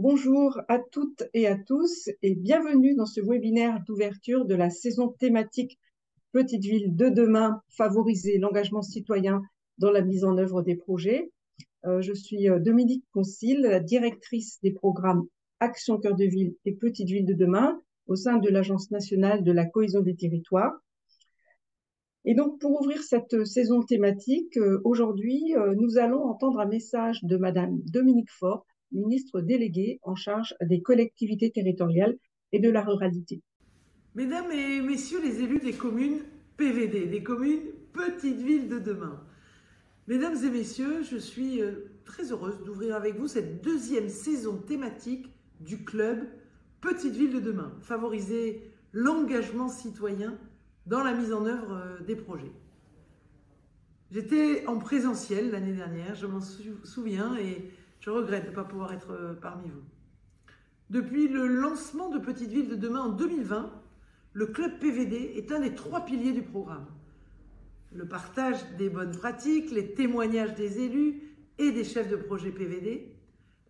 Bonjour à toutes et à tous et bienvenue dans ce webinaire d'ouverture de la saison thématique Petite Ville de demain, favoriser l'engagement citoyen dans la mise en œuvre des projets. Je suis Dominique Concile, la directrice des programmes Action Cœur de Ville et Petite Ville de demain au sein de l'Agence nationale de la cohésion des territoires. Et donc, pour ouvrir cette saison thématique, aujourd'hui, nous allons entendre un message de Madame Dominique Faure, ministre déléguée en charge des collectivités territoriales et de la ruralité. Mesdames et messieurs les élus des communes PVD, des communes Petites Villes de demain. Mesdames et messieurs, je suis très heureuse d'ouvrir avec vous cette deuxième saison thématique du club Petites Villes de demain, favoriser l'engagement citoyen dans la mise en œuvre des projets. J'étais en présentiel l'année dernière, je m'en souviens et je regrette de ne pas pouvoir être parmi vous. Depuis le lancement de Petites Villes de demain en 2020, le club PVD est un des 3 piliers du programme. Le partage des bonnes pratiques, les témoignages des élus et des chefs de projet PVD,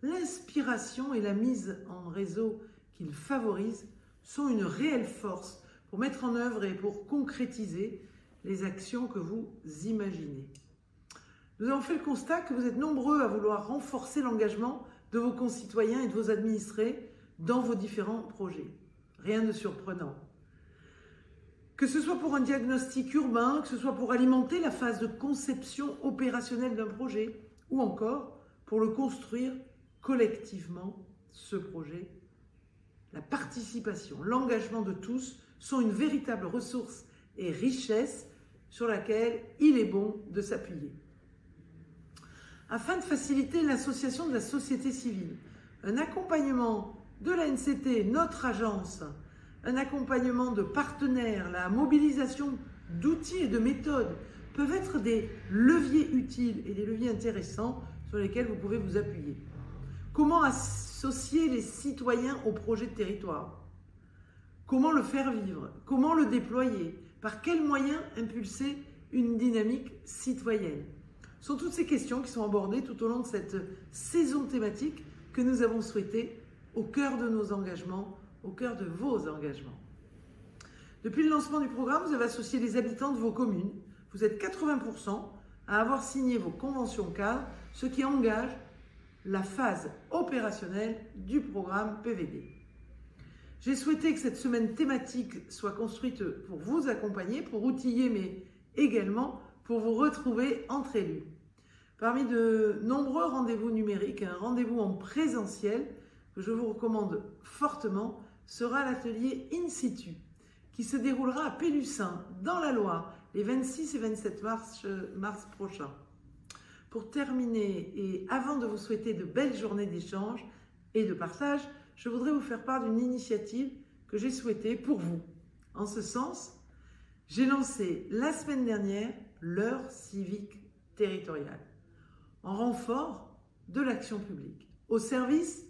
l'inspiration et la mise en réseau qu'il favorise sont une réelle force pour mettre en œuvre et pour concrétiser les actions que vous imaginez. Nous avons fait le constat que vous êtes nombreux à vouloir renforcer l'engagement de vos concitoyens et de vos administrés dans vos différents projets. Rien de surprenant. Que ce soit pour un diagnostic urbain, que ce soit pour alimenter la phase de conception opérationnelle d'un projet, ou encore pour le construire collectivement, ce projet, la participation, l'engagement de tous sont une véritable ressource et richesse sur laquelle il est bon de s'appuyer. Afin de faciliter l'association de la société civile, un accompagnement de l'ANCT, notre agence, un accompagnement de partenaires, la mobilisation d'outils et de méthodes peuvent être des leviers utiles et des leviers intéressants sur lesquels vous pouvez vous appuyer. Comment associer les citoyens au projet de territoire? Comment le faire vivre? Comment le déployer? Par quels moyens impulser une dynamique citoyenne? Ce sont toutes ces questions qui sont abordées tout au long de cette saison thématique que nous avons souhaité au cœur de nos engagements, au cœur de vos engagements. Depuis le lancement du programme, vous avez associé les habitants de vos communes. Vous êtes 80% à avoir signé vos conventions cadres, ce qui engage la phase opérationnelle du programme PVD. J'ai souhaité que cette semaine thématique soit construite pour vous accompagner, pour outiller, mais également pour vous retrouver entre élus. Parmi de nombreux rendez-vous numériques, un rendez-vous en présentiel que je vous recommande fortement sera l'atelier In Situ qui se déroulera à Pélussin, dans la Loire, les 26 et 27 mars prochains. Pour terminer et avant de vous souhaiter de belles journées d'échange et de partage, je voudrais vous faire part d'une initiative que j'ai souhaitée pour vous. En ce sens, j'ai lancé la semaine dernière l'heure civique territoriale, en renfort de l'action publique, au service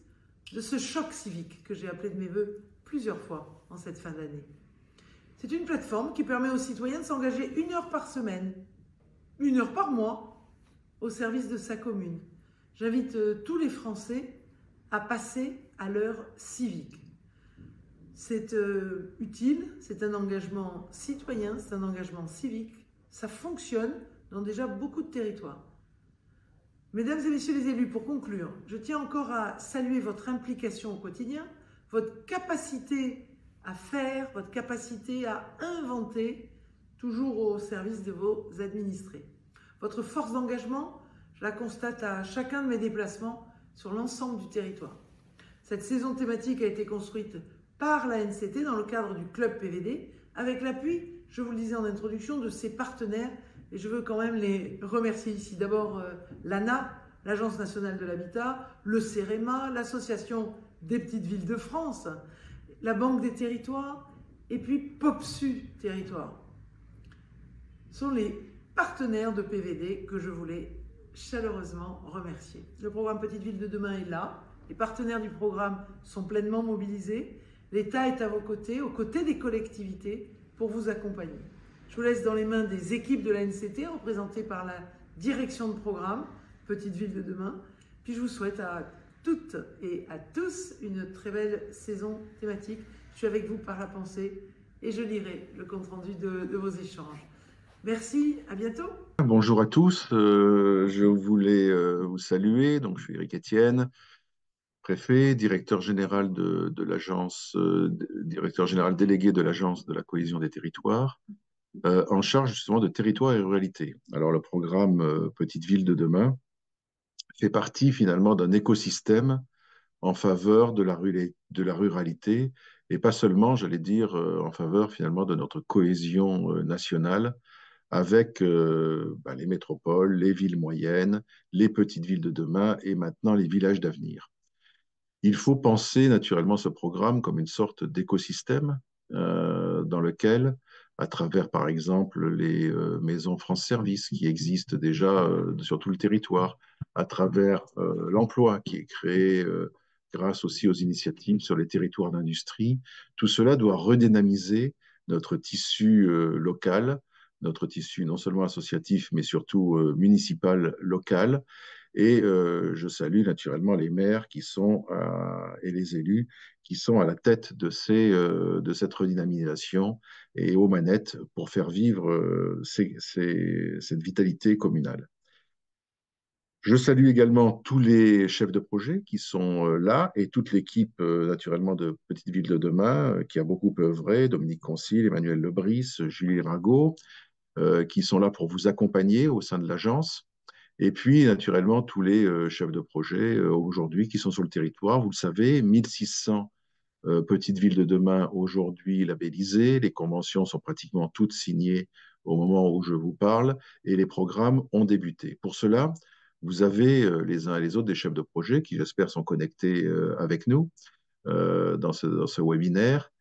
de ce choc civique que j'ai appelé de mes voeux plusieurs fois en cette fin d'année. C'est une plateforme qui permet aux citoyens de s'engager 1 heure par semaine, 1 heure par mois, au service de sa commune. J'invite tous les Français à passer à l'heure civique. C'est utile, c'est un engagement citoyen, c'est un engagement civique. Ça fonctionne dans déjà beaucoup de territoires. Mesdames et messieurs les élus, pour conclure, je tiens encore à saluer votre implication au quotidien, votre capacité à faire, votre capacité à inventer, toujours au service de vos administrés. Votre force d'engagement, je la constate à chacun de mes déplacements sur l'ensemble du territoire. Cette saison thématique a été construite par la NCT dans le cadre du club PVD, avec l'appui, je vous le disais en introduction, de ses partenaires. Et je veux quand même les remercier ici. D'abord l'ANA, l'Agence nationale de l'habitat, le CEREMA, l'Association des petites villes de France, la Banque des territoires et puis POPSU Territoire. Ce sont les partenaires de PVD que je voulais chaleureusement remercier. Le programme Petite Ville de demain est là. Les partenaires du programme sont pleinement mobilisés. L'État est à vos côtés, aux côtés des collectivités, pour vous accompagner. Je vous laisse dans les mains des équipes de la NCT, représentées par la direction de programme Petite Ville de demain. Puis je vous souhaite à toutes et à tous une très belle saison thématique. Je suis avec vous par la pensée et je lirai le compte-rendu de vos échanges. Merci, à bientôt. Bonjour à tous, je voulais vous saluer. Donc, je suis Éric Etienne, préfet, directeur général de l'agence, directeur général délégué de l'agence de la cohésion des territoires, en charge justement de territoire et ruralité. Alors, le programme Petite Ville de demain fait partie finalement d'un écosystème en faveur de la ruralité et pas seulement, j'allais dire, en faveur finalement de notre cohésion nationale avec les métropoles, les villes moyennes, les petites villes de demain et maintenant les villages d'avenir. Il faut penser naturellement ce programme comme une sorte d'écosystème dans lequel, à travers par exemple les maisons France Service qui existent déjà sur tout le territoire, à travers l'emploi qui est créé grâce aussi aux initiatives sur les territoires d'industrie, tout cela doit redynamiser notre tissu local, notre tissu non seulement associatif, mais surtout municipal, local, et je salue naturellement les maires qui sont, et les élus qui sont à la tête de cette redynamisation et aux manettes pour faire vivre cette vitalité communale. Je salue également tous les chefs de projet qui sont là et toute l'équipe naturellement de Petite Ville de demain qui a beaucoup œuvré, Dominique Concile, Emmanuel Lebris, Julie Rago, qui sont là pour vous accompagner au sein de l'agence. Et puis, naturellement, tous les chefs de projet aujourd'hui qui sont sur le territoire. Vous le savez, 1600 petites villes de demain aujourd'hui labellisées. Les conventions sont pratiquement toutes signées au moment où je vous parle et les programmes ont débuté. Pour cela, vous avez les uns et les autres des chefs de projet qui, j'espère, sont connectés avec nous dans ce webinaire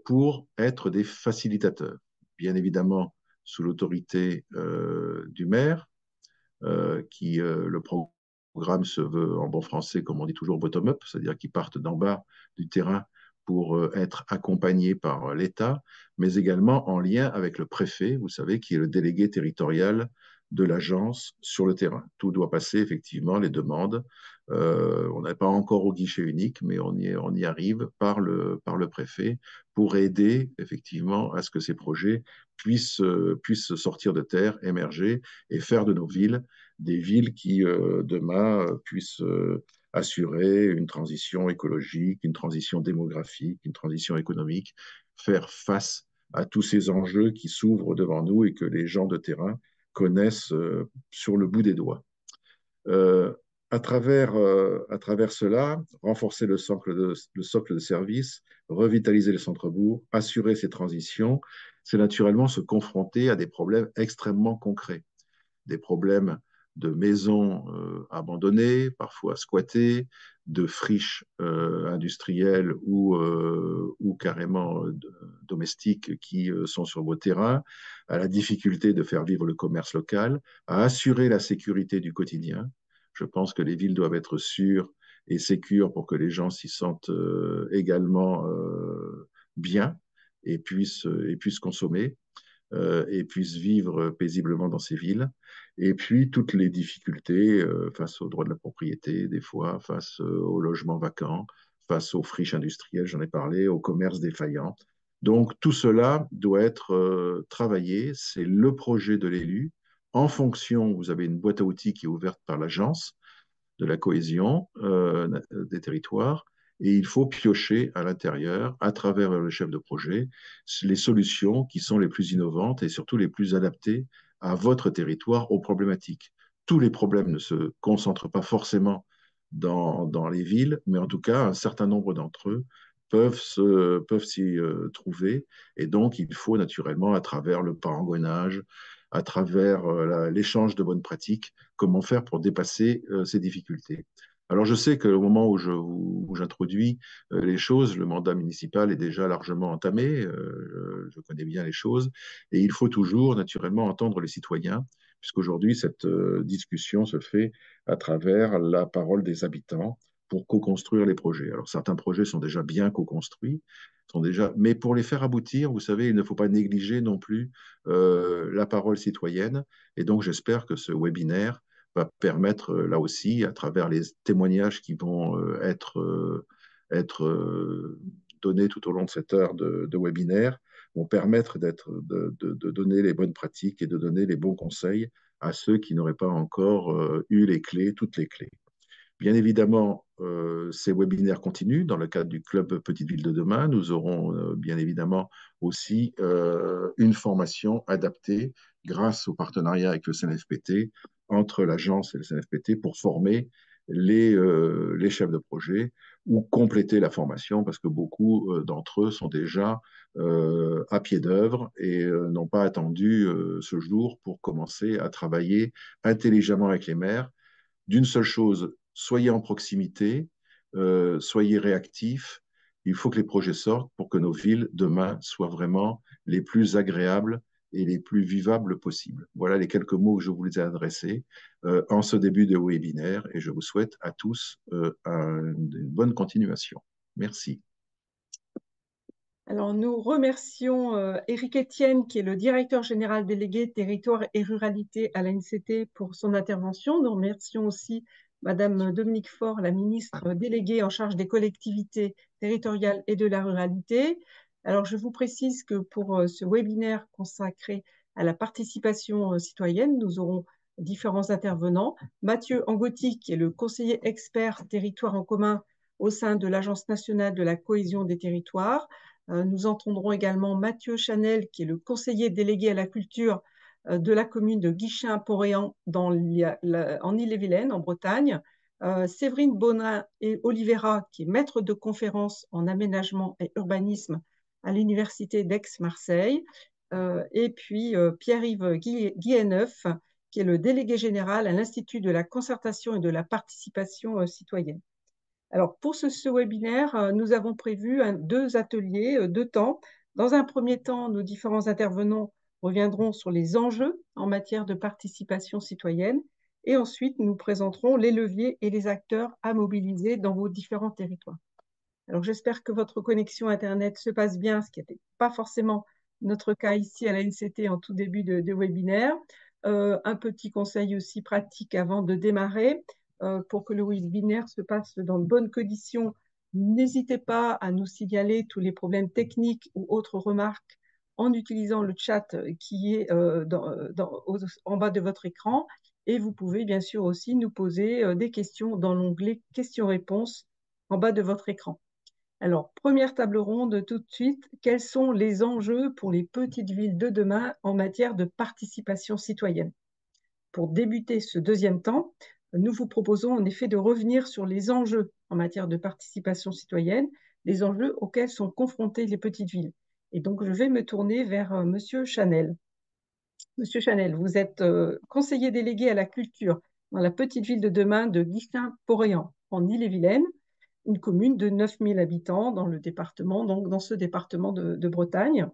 pour être des facilitateurs. Bien évidemment, sous l'autorité du maire, le programme se veut en bon français, comme on dit toujours, bottom-up, c'est-à-dire qu'ils partent d'en bas du terrain pour être accompagnés par l'État, mais également en lien avec le préfet, vous savez, qui est le délégué territorial de l'agence sur le terrain. Tout doit passer, effectivement, les demandes. On n'est pas encore au guichet unique, mais on y arrive par le préfet pour aider, effectivement, à ce que ces projets puissent sortir de terre, émerger et faire de nos villes des villes qui, demain, puissent assurer une transition écologique, une transition démographique, une transition économique, faire face à tous ces enjeux qui s'ouvrent devant nous et que les gens de terrain connaissent sur le bout des doigts. Euh, à travers cela, renforcer le socle de services, revitaliser les centres-bourgs, assurer ces transitions, c'est naturellement se confronter à des problèmes extrêmement concrets. Des problèmes de maisons abandonnées, parfois squattées, de friches industrielles ou carrément domestiques qui sont sur vos terrains, à la difficulté de faire vivre le commerce local, à assurer la sécurité du quotidien. Je pense que les villes doivent être sûres et sécures pour que les gens s'y sentent également bien et puissent consommer et puissent vivre paisiblement dans ces villes. Et puis, toutes les difficultés face aux droits de la propriété, des fois, face aux logements vacants, face aux friches industrielles, j'en ai parlé, au commerce défaillant. Donc, tout cela doit être travaillé. C'est le projet de l'élu. En fonction, vous avez une boîte à outils qui est ouverte par l'agence de la cohésion des territoires. Et il faut piocher à l'intérieur, à travers le chef de projet, les solutions qui sont les plus innovantes et surtout les plus adaptées à votre territoire, aux problématiques. Tous les problèmes ne se concentrent pas forcément dans les villes, mais en tout cas, un certain nombre d'entre eux peuvent s'y trouver. Et donc, il faut naturellement, à travers le parangonnage, à travers l'échange de bonnes pratiques, comment faire pour dépasser ces difficultés. Alors, je sais qu'au moment où j'introduis les choses, le mandat municipal est déjà largement entamé. Je connais bien les choses. Et il faut toujours, naturellement, entendre les citoyens, puisqu'aujourd'hui, cette discussion se fait à travers la parole des habitants pour co-construire les projets. Alors, certains projets sont déjà bien co-construits, mais pour les faire aboutir, vous savez, il ne faut pas négliger non plus la parole citoyenne. Et donc, j'espère que ce webinaire va permettre, là aussi, à travers les témoignages qui vont être donnés tout au long de cette heure de webinaire, vont permettre de donner les bonnes pratiques et de donner les bons conseils à ceux qui n'auraient pas encore eu les clés, toutes les clés. Bien évidemment, ces webinaires continuent dans le cadre du Club Petite Ville de demain. Nous aurons bien évidemment aussi une formation adaptée grâce au partenariat avec le CNFPT, entre l'agence et le CNFPT, pour former les chefs de projet ou compléter la formation, parce que beaucoup d'entre eux sont déjà à pied d'œuvre et n'ont pas attendu ce jour pour commencer à travailler intelligemment avec les maires d'une seule chose: soyez en proximité, soyez réactifs. Il faut que les projets sortent pour que nos villes demain soient vraiment les plus agréables et les plus vivables possibles. Voilà les quelques mots que je vous ai adressés en ce début de webinaire, et je vous souhaite à tous une bonne continuation. Merci. Alors, nous remercions Éric Etienne, qui est le directeur général délégué territoire et ruralité à l'ANCT, pour son intervention. Nous remercions aussi Madame Dominique Faure, la ministre déléguée en charge des collectivités territoriales et de la ruralité. Alors, je vous précise que pour ce webinaire consacré à la participation citoyenne, nous aurons différents intervenants. Mathieu Angotti, qui est le conseiller expert territoire en commun au sein de l'Agence nationale de la cohésion des territoires. Nous entendrons également Mathieu Chanel, qui est le conseiller délégué à la culture de la commune de Guichen-Poréan en Ille-et-Vilaine, en Bretagne. Séverine Bonin et Oliveira, qui est maître de conférence en aménagement et urbanisme à l'université d'Aix-Marseille. Et puis Pierre-Yves Guilleneuf, qui est le délégué général à l'Institut de la concertation et de la participation citoyenne. Alors, pour ce webinaire, nous avons prévu deux ateliers, deux temps. Dans un premier temps, nos différents intervenants reviendront sur les enjeux en matière de participation citoyenne, et ensuite, nous présenterons les leviers et les acteurs à mobiliser dans vos différents territoires. Alors, j'espère que votre connexion Internet se passe bien, ce qui n'était pas forcément notre cas ici à la NCT en tout début de webinaire. Un petit conseil aussi pratique avant de démarrer. Pour que le webinaire se passe dans de bonnes conditions, n'hésitez pas à nous signaler tous les problèmes techniques ou autres remarques en utilisant le chat qui est en bas de votre écran. Et vous pouvez bien sûr aussi nous poser des questions dans l'onglet questions-réponses en bas de votre écran. Alors, première table ronde tout de suite, quels sont les enjeux pour les petites villes de demain en matière de participation citoyenne? Pour débuter ce deuxième temps, nous vous proposons en effet de revenir sur les enjeux en matière de participation citoyenne, les enjeux auxquels sont confrontées les petites villes. Et donc, je vais me tourner vers Monsieur Chanel. Monsieur Chanel, vous êtes conseiller délégué à la culture dans la petite ville de demain de Guichen-Poréan, en Ille-et-Vilaine, une commune de 9000 habitants dans le département, donc dans ce département de Bretagne.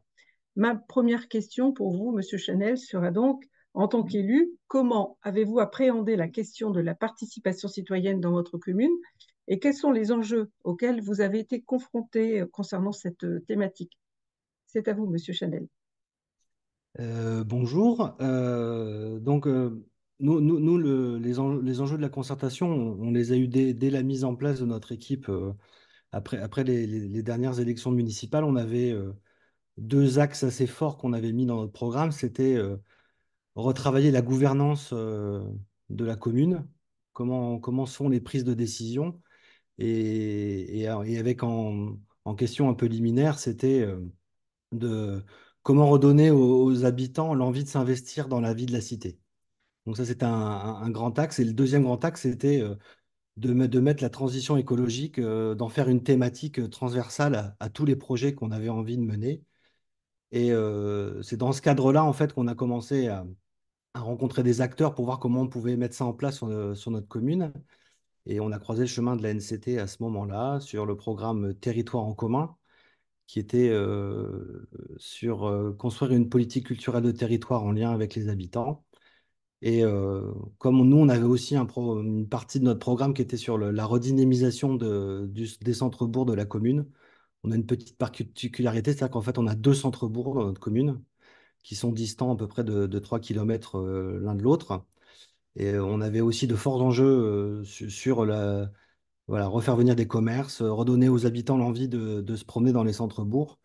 Ma première question pour vous, Monsieur Chanel, sera donc: en tant qu'élu, comment avez-vous appréhendé la question de la participation citoyenne dans votre commune et quels sont les enjeux auxquels vous avez été confronté concernant cette thématique? C'est à vous, Monsieur Chanel. Bonjour. Les enjeux de la concertation, on les a eus dès la mise en place de notre équipe. Après les dernières élections municipales, on avait deux axes assez forts qu'on avait mis dans notre programme. C'était retravailler la gouvernance de la commune, comment sont les prises de décision. Et avec en question un peu liminaire, c'était de comment redonner aux habitants l'envie de s'investir dans la vie de la cité. Donc ça, c'était un grand axe. Et le deuxième grand axe, c'était de mettre la transition écologique, d'en faire une thématique transversale à tous les projets qu'on avait envie de mener. Et c'est dans ce cadre-là, en fait, qu'on a commencé à rencontrer des acteurs pour voir comment on pouvait mettre ça en place sur notre commune. Et on a croisé le chemin de la NCT à ce moment-là sur le programme Territoire en commun, qui était sur construire une politique culturelle de territoire en lien avec les habitants. Et comme nous, on avait aussi une partie de notre programme qui était sur la redynamisation des centres-bourgs de la commune. On a une petite particularité, c'est-à-dire qu'en fait, on a deux centres-bourgs dans notre commune qui sont distants à peu près de 3 km l'un de l'autre. Et on avait aussi de forts enjeux sur voilà, refaire venir des commerces, redonner aux habitants l'envie de se promener dans les centres-bourgs.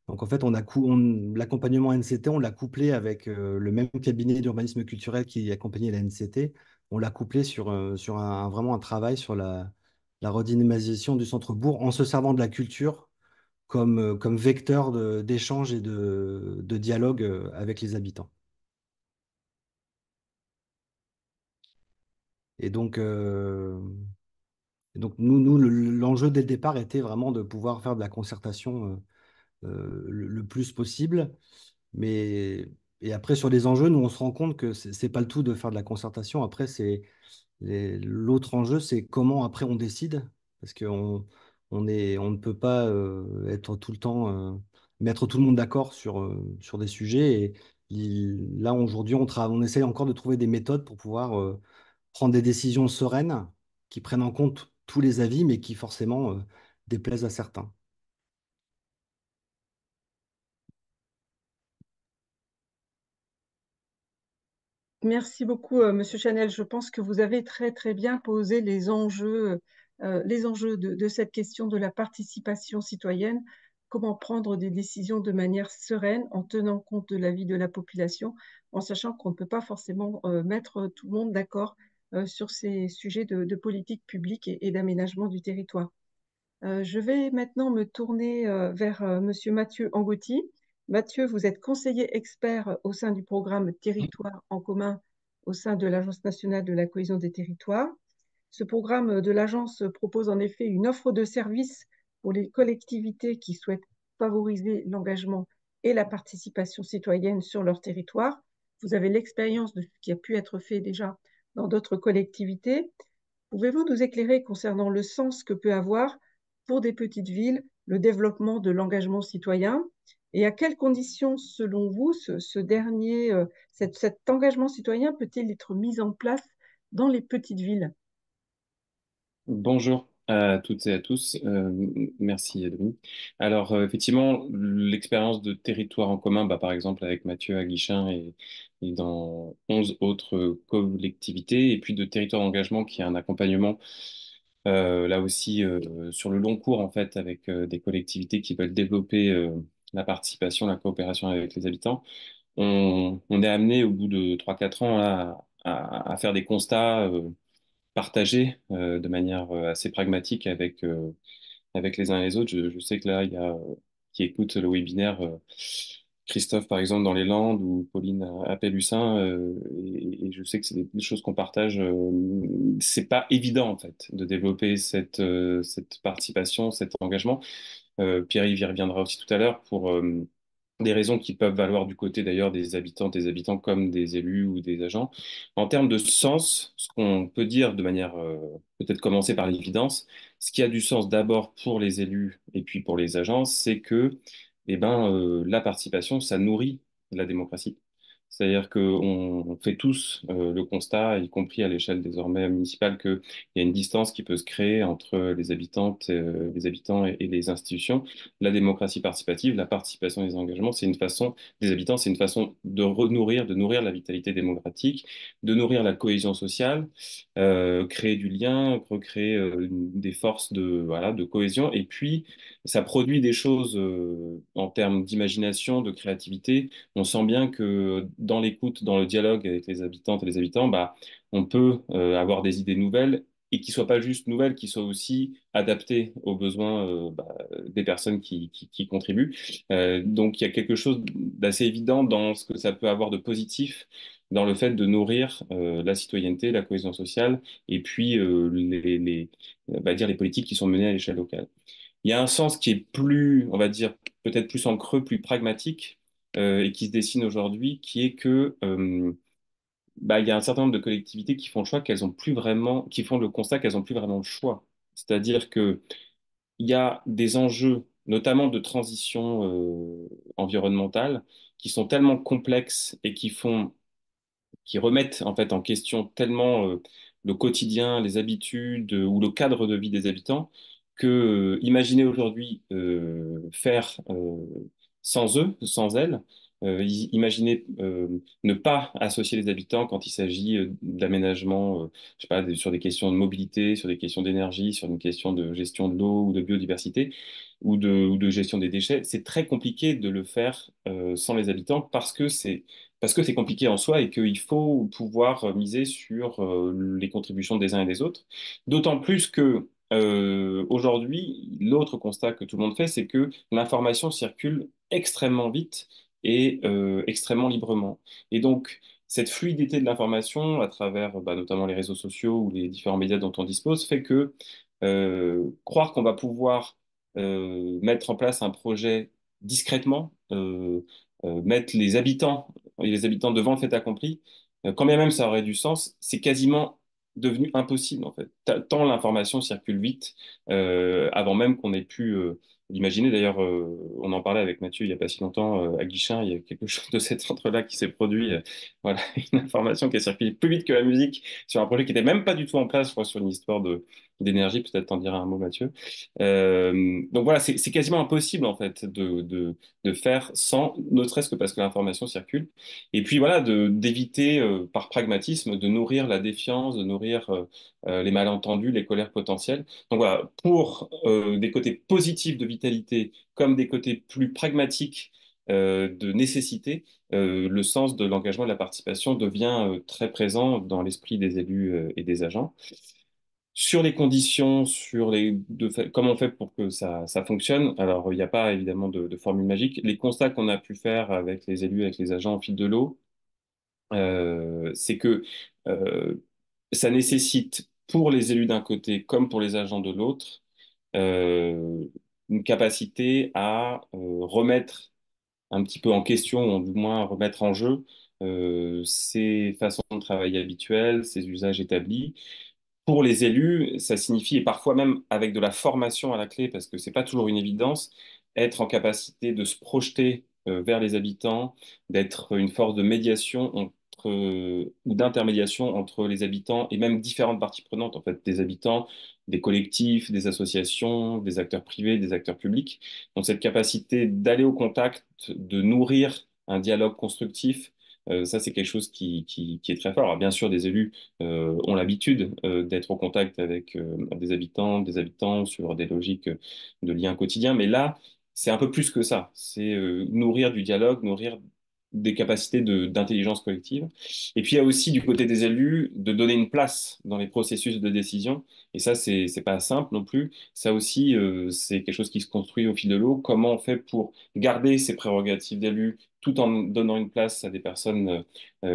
Donc en fait, l'accompagnement NCT, on l'a couplé avec le même cabinet d'urbanisme culturel qui accompagnait la NCT. On l'a couplé sur vraiment un travail sur la redynamisation du centre-bourg en se servant de la culture comme vecteur d'échange et de dialogue avec les habitants. Et donc, l'enjeu dès le départ était vraiment de pouvoir faire de la concertation le plus possible. Mais et après, sur les enjeux, nous, on se rend compte que c'est pas le tout de faire de la concertation. Après, l'autre enjeu, c'est comment après on décide. Parce on ne peut pas être tout le temps, mettre tout le monde d'accord sur des sujets. Et là, aujourd'hui, on essaye encore de trouver des méthodes pour pouvoir prendre des décisions sereines qui prennent en compte tous les avis, mais qui forcément déplaisent à certains. Merci beaucoup, Monsieur Chanel. Je pense que vous avez très très bien posé les enjeux de cette question de la participation citoyenne. Comment prendre des décisions de manière sereine en tenant compte de l'avis de la population, en sachant qu'on ne peut pas forcément mettre tout le monde d'accord sur ces sujets de politique publique et d'aménagement du territoire. Je vais maintenant me tourner vers Monsieur Mathieu Angotti. Mathieu, vous êtes conseiller expert au sein du programme Territoire en commun au sein de l'Agence nationale de la cohésion des territoires. Ce programme de l'agence propose en effet une offre de services pour les collectivités qui souhaitent favoriser l'engagement et la participation citoyenne sur leur territoire. Vous avez l'expérience de ce qui a pu être fait déjà dans d'autres collectivités. Pouvez-vous nous éclairer concernant le sens que peut avoir pour des petites villes le développement de l'engagement citoyen et à quelles conditions, selon vous, cet engagement citoyen peut-il être mis en place dans les petites villes? Bonjour à toutes et à tous. Merci Edwin. Alors effectivement, l'expérience de territoire en commun, bah, par exemple avec Mathieu Aguichin et dans 11 autres collectivités, et puis de territoire d'engagement qui est un accompagnement là aussi sur le long cours en fait avec des collectivités qui veulent développer la participation, la coopération avec les habitants. On est amené au bout de 3 4 ans à faire des constats partagés de manière assez pragmatique avec les uns et les autres. Je sais que là, il y a qui écoute le webinaire Christophe, par exemple, dans les Landes ou Pauline à Pélussin, et je sais que c'est des choses qu'on partage. C'est pas évident, en fait, de développer cette participation, cet engagement. Pierre-Yves y reviendra aussi tout à l'heure pour des raisons qui peuvent valoir du côté d'ailleurs des habitants comme des élus ou des agents. En termes de sens, ce qu'on peut dire de manière peut-être commencer par l'évidence, ce qui a du sens d'abord pour les élus et puis pour les agents, c'est que la participation, ça nourrit la démocratie. C'est-à-dire qu'on fait tous le constat, y compris à l'échelle désormais municipale, qu'il y a une distance qui peut se créer entre les habitants et les institutions. La démocratie participative, la participation des engagements, c'est une façon, des habitants, c'est une façon de renourrir, de nourrir la vitalité démocratique, de nourrir la cohésion sociale, créer du lien, recréer des forces voilà, de cohésion. Et puis, ça produit des choses en termes d'imagination, de créativité. On sent bien que dans l'écoute, dans le dialogue avec les habitantes et les habitants, bah, on peut avoir des idées nouvelles et qui soient pas juste nouvelles, qui soient aussi adaptées aux besoins des personnes qui contribuent. Donc il y a quelque chose d'assez évident dans ce que ça peut avoir de positif dans le fait de nourrir la citoyenneté, la cohésion sociale et puis dire les politiques qui sont menées à l'échelle locale. Il y a un sens qui est plus, on va dire, peut-être plus en creux, plus pragmatique, et qui se dessine aujourd'hui, qui est que il y a un certain nombre de collectivités qui font le choix qu'elles ont plus vraiment, qui font le constat qu'elles ont plus vraiment le choix. C'est-à-dire que il y a des enjeux, notamment de transition environnementale, qui sont tellement complexes et qui remettent en fait en question tellement le quotidien, les habitudes ou le cadre de vie des habitants que imaginer aujourd'hui faire sans eux, sans elles, Imaginez ne pas associer les habitants quand il s'agit d'aménagement, je sais pas, sur des questions de mobilité, sur des questions d'énergie, sur une question de gestion de l'eau ou de biodiversité ou de gestion des déchets. C'est très compliqué de le faire sans les habitants parce que c'est compliqué en soi et qu'il faut pouvoir miser sur les contributions des uns et des autres. D'autant plus que aujourd'hui, l'autre constat que tout le monde fait, c'est que l'information circule extrêmement vite et extrêmement librement. Et donc, cette fluidité de l'information à travers bah, notamment les réseaux sociaux ou les différents médias dont on dispose fait que croire qu'on va pouvoir mettre en place un projet discrètement, mettre les habitants devant le fait accompli, quand bien même ça aurait du sens, c'est quasiment devenu impossible en fait. Tant l'information circule vite, avant même qu'on ait pu l'imaginer. D'ailleurs, on en parlait avec Mathieu il n'y a pas si longtemps à Guichin, il y a quelque chose de cet ordre-là qui s'est produit. Voilà, une information qui a circulé plus vite que la musique sur un projet qui n'était même pas du tout en place, je crois, sur une histoire d'énergie. Peut-être t'en diras un mot, Mathieu. Donc voilà, c'est quasiment impossible en fait de faire sans, ne serait-ce que parce que l'information circule. Et puis voilà, d'éviter par pragmatisme de nourrir la défiance, de nourrir les malentendus, les colères potentielles. Donc voilà, pour des côtés positifs de vitalité comme des côtés plus pragmatiques de nécessité, le sens de l'engagement et de la participation devient très présent dans l'esprit des élus et des agents. Sur les conditions, comment on fait pour que ça fonctionne, alors il n'y a pas évidemment de formule magique. Les constats qu'on a pu faire avec les élus, avec les agents au fil de l'eau, c'est que euh, ça nécessite pour les élus d'un côté comme pour les agents de l'autre euh, une capacité à remettre un petit peu en question, ou du moins remettre en jeu ces façons de travailler habituelles, ces usages établis. Pour les élus, ça signifie, et parfois même avec de la formation à la clé, parce que c'est pas toujours une évidence, être en capacité de se projeter vers les habitants, d'être une force de médiation ou d'intermédiation entre les habitants et même différentes parties prenantes, en fait, des habitants, des collectifs, des associations, des acteurs privés, des acteurs publics. Donc cette capacité d'aller au contact, de nourrir un dialogue constructif, ça c'est quelque chose qui est très fort. Alors, bien sûr, des élus ont l'habitude d'être au contact avec des habitants sur des logiques de liens quotidiens. Mais là, c'est un peu plus que ça. C'est nourrir du dialogue, nourrir des capacités d'intelligence collective. Et puis, il y a aussi du côté des élus de donner une place dans les processus de décision. Et ça, c'est pas simple non plus. Ça aussi, c'est quelque chose qui se construit au fil de l'eau. Comment on fait pour garder ces prérogatives d'élus tout en donnant une place à des personnes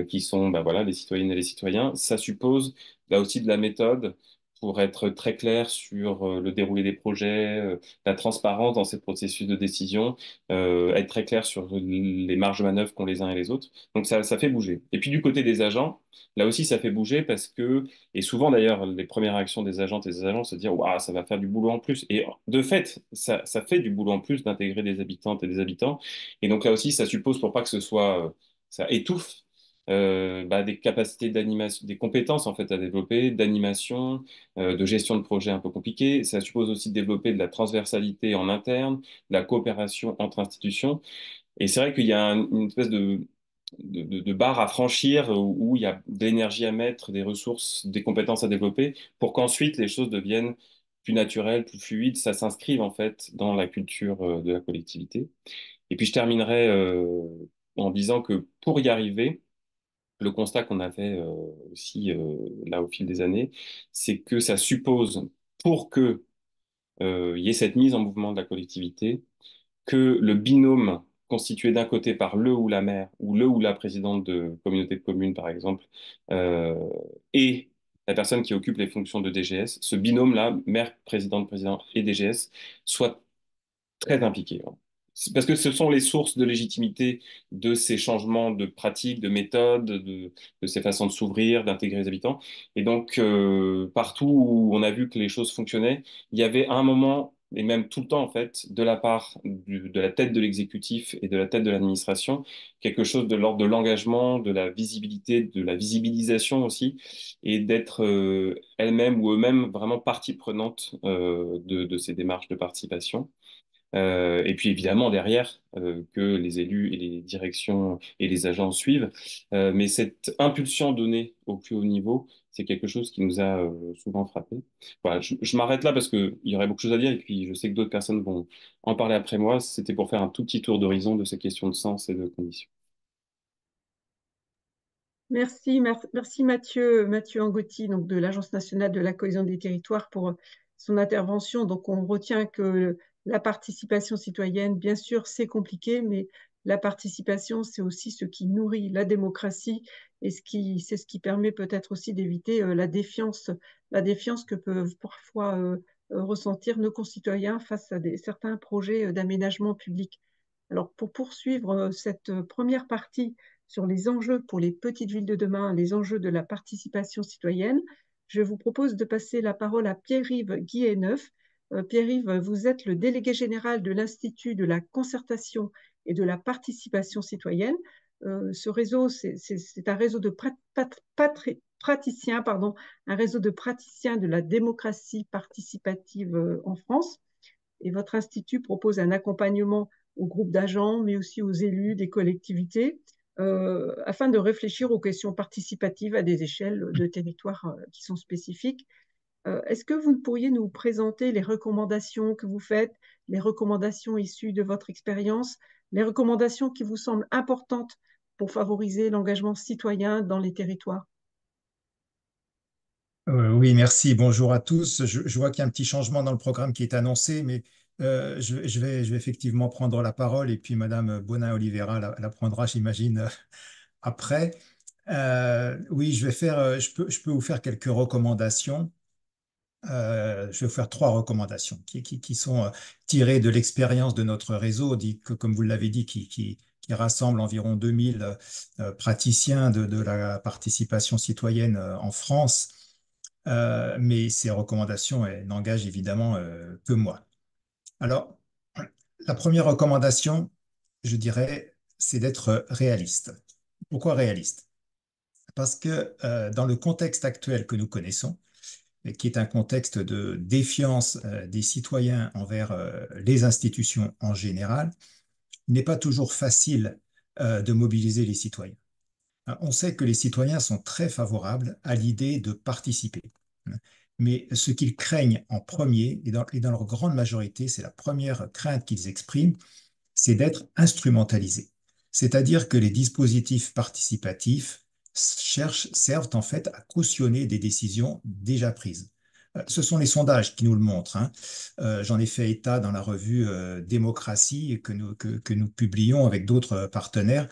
qui sont bah, voilà, les citoyennes et les citoyens. Ça suppose là aussi de la méthode pour être très clair sur le déroulé des projets, la transparence dans ces processus de décision, être très clair sur les marges de manœuvre qu'ont les uns et les autres. Donc ça fait bouger. Et puis du côté des agents, là aussi ça fait bouger parce que, et souvent d'ailleurs, les premières réactions des agentes et des agents, c'est de dire, waouh, ça va faire du boulot en plus. Et de fait, ça fait du boulot en plus d'intégrer des habitantes et des habitants. Et donc là aussi, ça suppose pour pas que ce soit, ça étouffe, bah, des capacités d'animation, des compétences en fait à développer, d'animation, de gestion de projets un peu compliqués. Ça suppose aussi de développer de la transversalité en interne, de la coopération entre institutions. Et c'est vrai qu'il y a une espèce de barre à franchir où il y a de l'énergie à mettre, des ressources, des compétences à développer pour qu'ensuite les choses deviennent plus naturelles, plus fluides, ça s'inscrive en fait dans la culture de la collectivité. Et puis je terminerai en disant que pour y arriver, le constat qu'on a fait aussi là au fil des années, c'est que ça suppose, pour que il y ait cette mise en mouvement de la collectivité, que le binôme constitué d'un côté par le ou la maire ou le ou la présidente de communauté de communes, par exemple, euh, et la personne qui occupe les fonctions de DGS, ce binôme-là, maire, présidente, président et DGS, soit très impliqué, hein. Parce que ce sont les sources de légitimité de ces changements de pratiques, de méthodes, de ces façons de s'ouvrir, d'intégrer les habitants. Et donc, partout où on a vu que les choses fonctionnaient, il y avait un moment, et même tout le temps en fait, de la part de la tête de l'exécutif et de la tête de l'administration, quelque chose de l'ordre de l'engagement, de la visibilité, de la visibilisation aussi, et d'être elles-mêmes ou eux-mêmes vraiment partie prenante de ces démarches de participation. Et puis évidemment derrière que les élus et les directions et les agents suivent. Mais cette impulsion donnée au plus haut niveau, c'est quelque chose qui nous a souvent frappé. Voilà, je m'arrête là parce qu'il y aurait beaucoup de choses à dire et puis je sais que d'autres personnes vont en parler après moi. C'était pour faire un tout petit tour d'horizon de ces questions de sens et de conditions. Merci Mathieu Angotti, donc de l'Agence nationale de la cohésion des territoires pour son intervention. Donc on retient que la participation citoyenne, bien sûr, c'est compliqué, mais la participation, c'est aussi ce qui nourrit la démocratie et c'est ce qui permet peut-être aussi d'éviter la défiance que peuvent parfois ressentir nos concitoyens face à certains projets d'aménagement public. Alors pour poursuivre cette première partie sur les enjeux pour les petites villes de demain, les enjeux de la participation citoyenne. Je vous propose de passer la parole à Pierre-Yves Guilhéneuf. Pierre-Yves, vous êtes le délégué général de l'Institut de la concertation et de la participation citoyenne. Ce réseau, c'est un réseau de praticiens, un réseau de praticiens de la démocratie participative en France. Et votre institut propose un accompagnement aux groupes d'agents, mais aussi aux élus des collectivités, afin de réfléchir aux questions participatives à des échelles de territoire qui sont spécifiques. Est-ce que vous pourriez nous présenter les recommandations que vous faites, les recommandations issues de votre expérience, les recommandations qui vous semblent importantes pour favoriser l'engagement citoyen dans les territoires? Oui, merci. Bonjour à tous. Je vois qu'il y a un petit changement dans le programme qui est annoncé, mais je vais effectivement prendre la parole et puis Madame Bonin-Oliveira la prendra, j'imagine, après. Oui, je peux vous faire quelques recommandations. Je vais vous faire trois recommandations qui sont tirées de l'expérience de notre réseau, comme vous l'avez dit, qui rassemble environ 2000 praticiens de la participation citoyenne en France. Mais ces recommandations, elles n'engagent évidemment que moi. Alors, la première recommandation, je dirais, c'est d'être réaliste. Pourquoi réaliste? Parce que dans le contexte actuel que nous connaissons, qui est un contexte de défiance des citoyens envers les institutions en général, il n'est pas toujours facile de mobiliser les citoyens. On sait que les citoyens sont très favorables à l'idée de participer. Mais ce qu'ils craignent en premier, et dans leur grande majorité, c'est la première crainte qu'ils expriment, c'est d'être instrumentalisés. C'est-à-dire que les dispositifs participatifs servent en fait à cautionner des décisions déjà prises. Ce sont les sondages qui nous le montrent, hein. J'en ai fait état dans la revue Démocratie que nous publions avec d'autres partenaires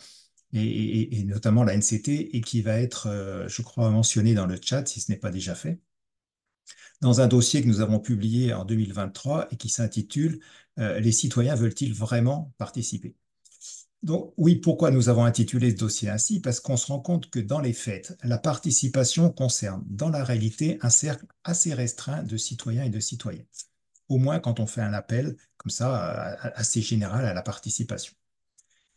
et notamment la NCT et qui va être, je crois, mentionné dans le chat si ce n'est pas déjà fait, dans un dossier que nous avons publié en 2023 et qui s'intitule Les citoyens veulent-ils vraiment participer? Donc oui, pourquoi nous avons intitulé ce dossier ainsi? Parce qu'on se rend compte que dans les faits, la participation concerne dans la réalité un cercle assez restreint de citoyens et de citoyennes. Au moins quand on fait un appel comme ça assez général à la participation.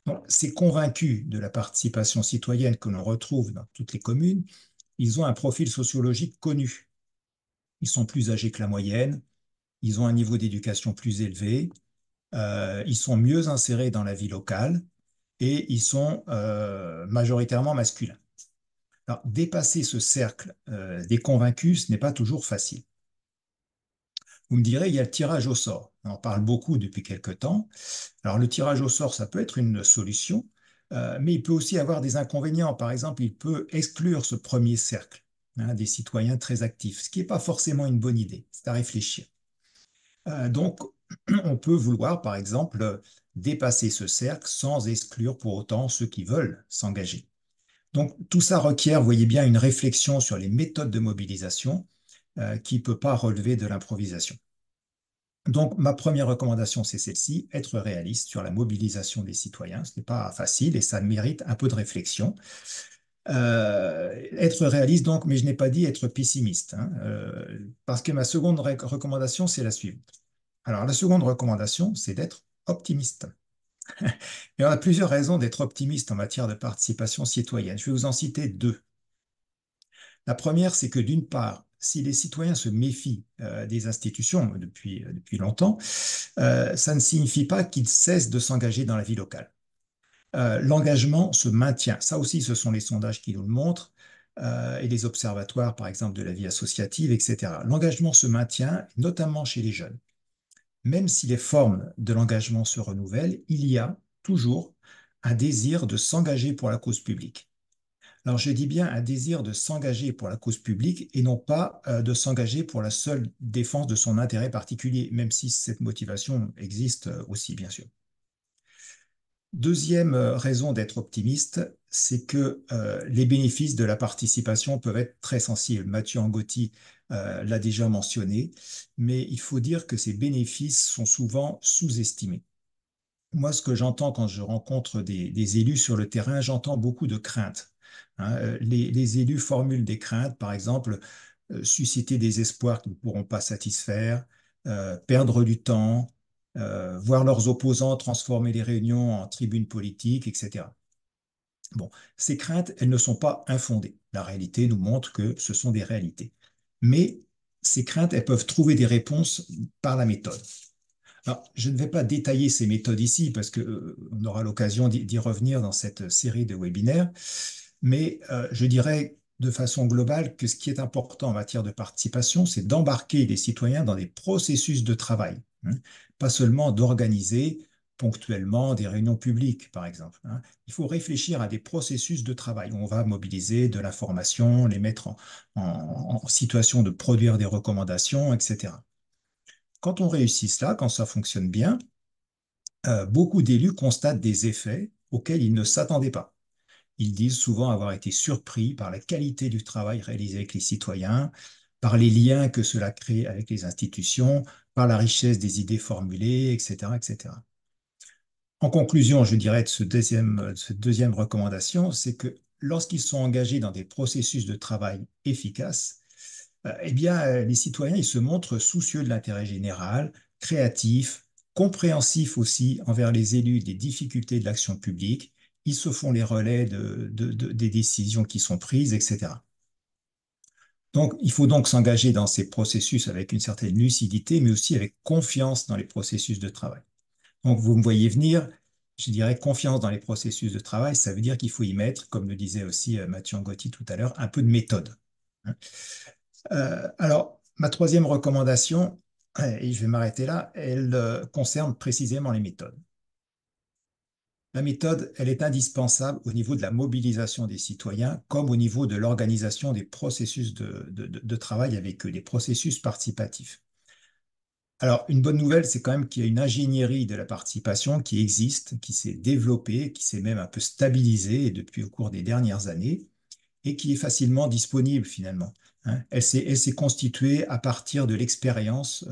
Donc, ces convaincus de la participation citoyenne que l'on retrouve dans toutes les communes, ils ont un profil sociologique connu. Ils sont plus âgés que la moyenne, ils ont un niveau d'éducation plus élevé, ils sont mieux insérés dans la vie locale et ils sont majoritairement masculins. Alors, dépasser ce cercle des convaincus, ce n'est pas toujours facile. Vous me direz, il y a le tirage au sort. On en parle beaucoup depuis quelque temps. Alors, le tirage au sort, ça peut être une solution, mais il peut aussi avoir des inconvénients. Par exemple, il peut exclure ce premier cercle, hein, des citoyens très actifs, ce qui n'est pas forcément une bonne idée. C'est à réfléchir. Donc, on peut vouloir, par exemple, dépasser ce cercle sans exclure pour autant ceux qui veulent s'engager. Donc, tout ça requiert, vous voyez bien, une réflexion sur les méthodes de mobilisation qui ne peut pas relever de l'improvisation. Donc, ma première recommandation, c'est celle-ci, être réaliste sur la mobilisation des citoyens. Ce n'est pas facile et ça mérite un peu de réflexion. Être réaliste, donc, mais je n'ai pas dit être pessimiste, hein, parce que ma seconde recommandation, c'est la suivante. Alors, la seconde recommandation, c'est d'être optimiste. Et on a plusieurs raisons d'être optimiste en matière de participation citoyenne. Je vais vous en citer deux. La première, c'est que d'une part, si les citoyens se méfient des institutions depuis longtemps, ça ne signifie pas qu'ils cessent de s'engager dans la vie locale. L'engagement se maintient. Ça aussi, ce sont les sondages qui nous le montrent, et les observatoires, par exemple, de la vie associative, etc. L'engagement se maintient, notamment chez les jeunes. Même si les formes de l'engagement se renouvellent, il y a toujours un désir de s'engager pour la cause publique. Alors, je dis bien un désir de s'engager pour la cause publique et non pas de s'engager pour la seule défense de son intérêt particulier, même si cette motivation existe aussi, bien sûr. Deuxième raison d'être optimiste, c'est que les bénéfices de la participation peuvent être très sensibles. Mathieu Angotti l'a déjà mentionné, mais il faut dire que ces bénéfices sont souvent sous-estimés. Moi, ce que j'entends quand je rencontre des élus sur le terrain, j'entends beaucoup de craintes. Les élus formulent des craintes, par exemple, susciter des espoirs qu'ils ne pourront pas satisfaire, perdre du temps, voir leurs opposants transformer les réunions en tribunes politiques, etc. Bon, ces craintes, elles ne sont pas infondées. La réalité nous montre que ce sont des réalités. Mais ces craintes, elles peuvent trouver des réponses par la méthode. Alors, je ne vais pas détailler ces méthodes ici parce qu'on aura l'occasion d'y revenir dans cette série de webinaires, mais je dirais de façon globale que ce qui est important en matière de participation, c'est d'embarquer les citoyens dans des processus de travail, pas seulement d'organiser ponctuellement des réunions publiques, par exemple. Il faut réfléchir à des processus de travail où on va mobiliser de l'information, les mettre en situation de produire des recommandations, etc. Quand on réussit cela, quand ça fonctionne bien, beaucoup d'élus constatent des effets auxquels ils ne s'attendaient pas. Ils disent souvent avoir été surpris par la qualité du travail réalisé avec les citoyens, par les liens que cela crée avec les institutions, par la richesse des idées formulées, etc., etc. En conclusion, je dirais de cette deuxième recommandation, c'est que lorsqu'ils sont engagés dans des processus de travail efficaces, eh bien, les citoyens, ils se montrent soucieux de l'intérêt général, créatifs, compréhensifs aussi envers les élus des difficultés de l'action publique. Ils se font les relais des décisions qui sont prises, etc. Donc, il faut donc s'engager dans ces processus avec une certaine lucidité, mais aussi avec confiance dans les processus de travail. Donc, vous me voyez venir, je dirais confiance dans les processus de travail, ça veut dire qu'il faut y mettre, comme le disait aussi Mathieu Angotti tout à l'heure, un peu de méthode. Alors, ma troisième recommandation, et je vais m'arrêter là, elle concerne précisément les méthodes. La méthode, elle est indispensable au niveau de la mobilisation des citoyens, comme au niveau de l'organisation des processus de travail avec eux, des processus participatifs. Alors, une bonne nouvelle, c'est quand même qu'il y a une ingénierie de la participation qui existe, qui s'est développée, qui s'est même un peu stabilisée depuis au cours des dernières années, et qui est facilement disponible finalement. Elle s'est constituée à partir de l'expérience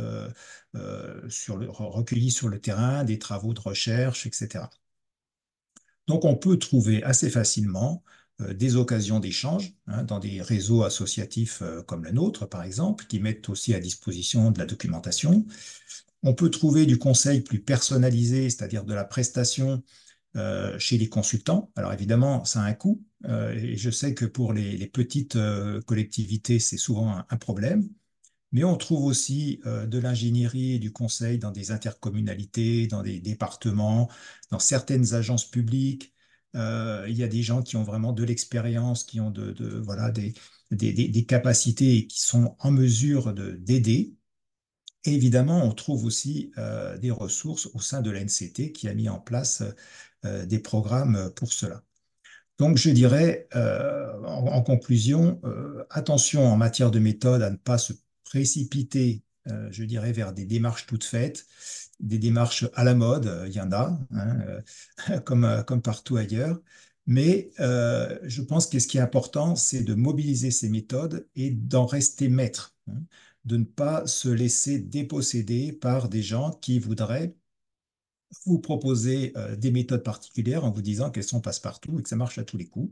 recueillie sur le terrain, des travaux de recherche, etc. Donc on peut trouver assez facilement des occasions d'échange dans des réseaux associatifs comme le nôtre, par exemple, qui mettent aussi à disposition de la documentation. On peut trouver du conseil plus personnalisé, c'est-à-dire de la prestation chez les consultants. Alors évidemment, ça a un coût, et je sais que pour les petites collectivités, c'est souvent un problème, mais on trouve aussi de l'ingénierie et du conseil dans des intercommunalités, dans des départements, dans certaines agences publiques. Il y a des gens qui ont vraiment de l'expérience, qui ont voilà, des capacités et qui sont en mesure d'aider. Et évidemment, on trouve aussi des ressources au sein de l'ANCT qui a mis en place des programmes pour cela. Donc, je dirais, en conclusion, attention en matière de méthode à ne pas se précipiter, je dirais, vers des démarches toutes faites, des démarches à la mode, il y en a, comme partout ailleurs. Mais je pense que ce qui est important, c'est de mobiliser ces méthodes et d'en rester maître, de ne pas se laisser déposséder par des gens qui voudraient vous proposer des méthodes particulières en vous disant qu'elles sont passe-partout et que ça marche à tous les coups.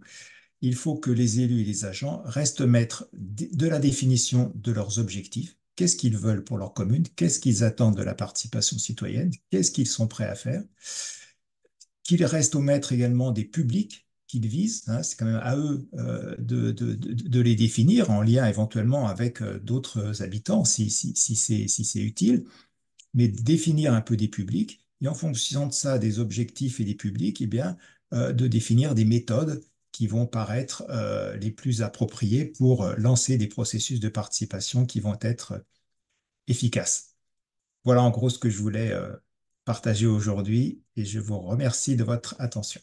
Il faut que les élus et les agents restent maîtres de la définition de leurs objectifs. Qu'est-ce qu'ils veulent pour leur commune? Qu'est-ce qu'ils attendent de la participation citoyenne? Qu'est-ce qu'ils sont prêts à faire? Qu'ils restent au maître également des publics qu'ils visent, hein. C'est quand même à eux de les définir en lien éventuellement avec d'autres habitants si c'est utile, mais définir un peu des publics et en fonction de ça, des objectifs et des publics, eh bien, de définir des méthodes qui vont paraître les plus appropriées pour lancer des processus de participation qui vont être efficaces. Voilà en gros ce que je voulais partager aujourd'hui et je vous remercie de votre attention.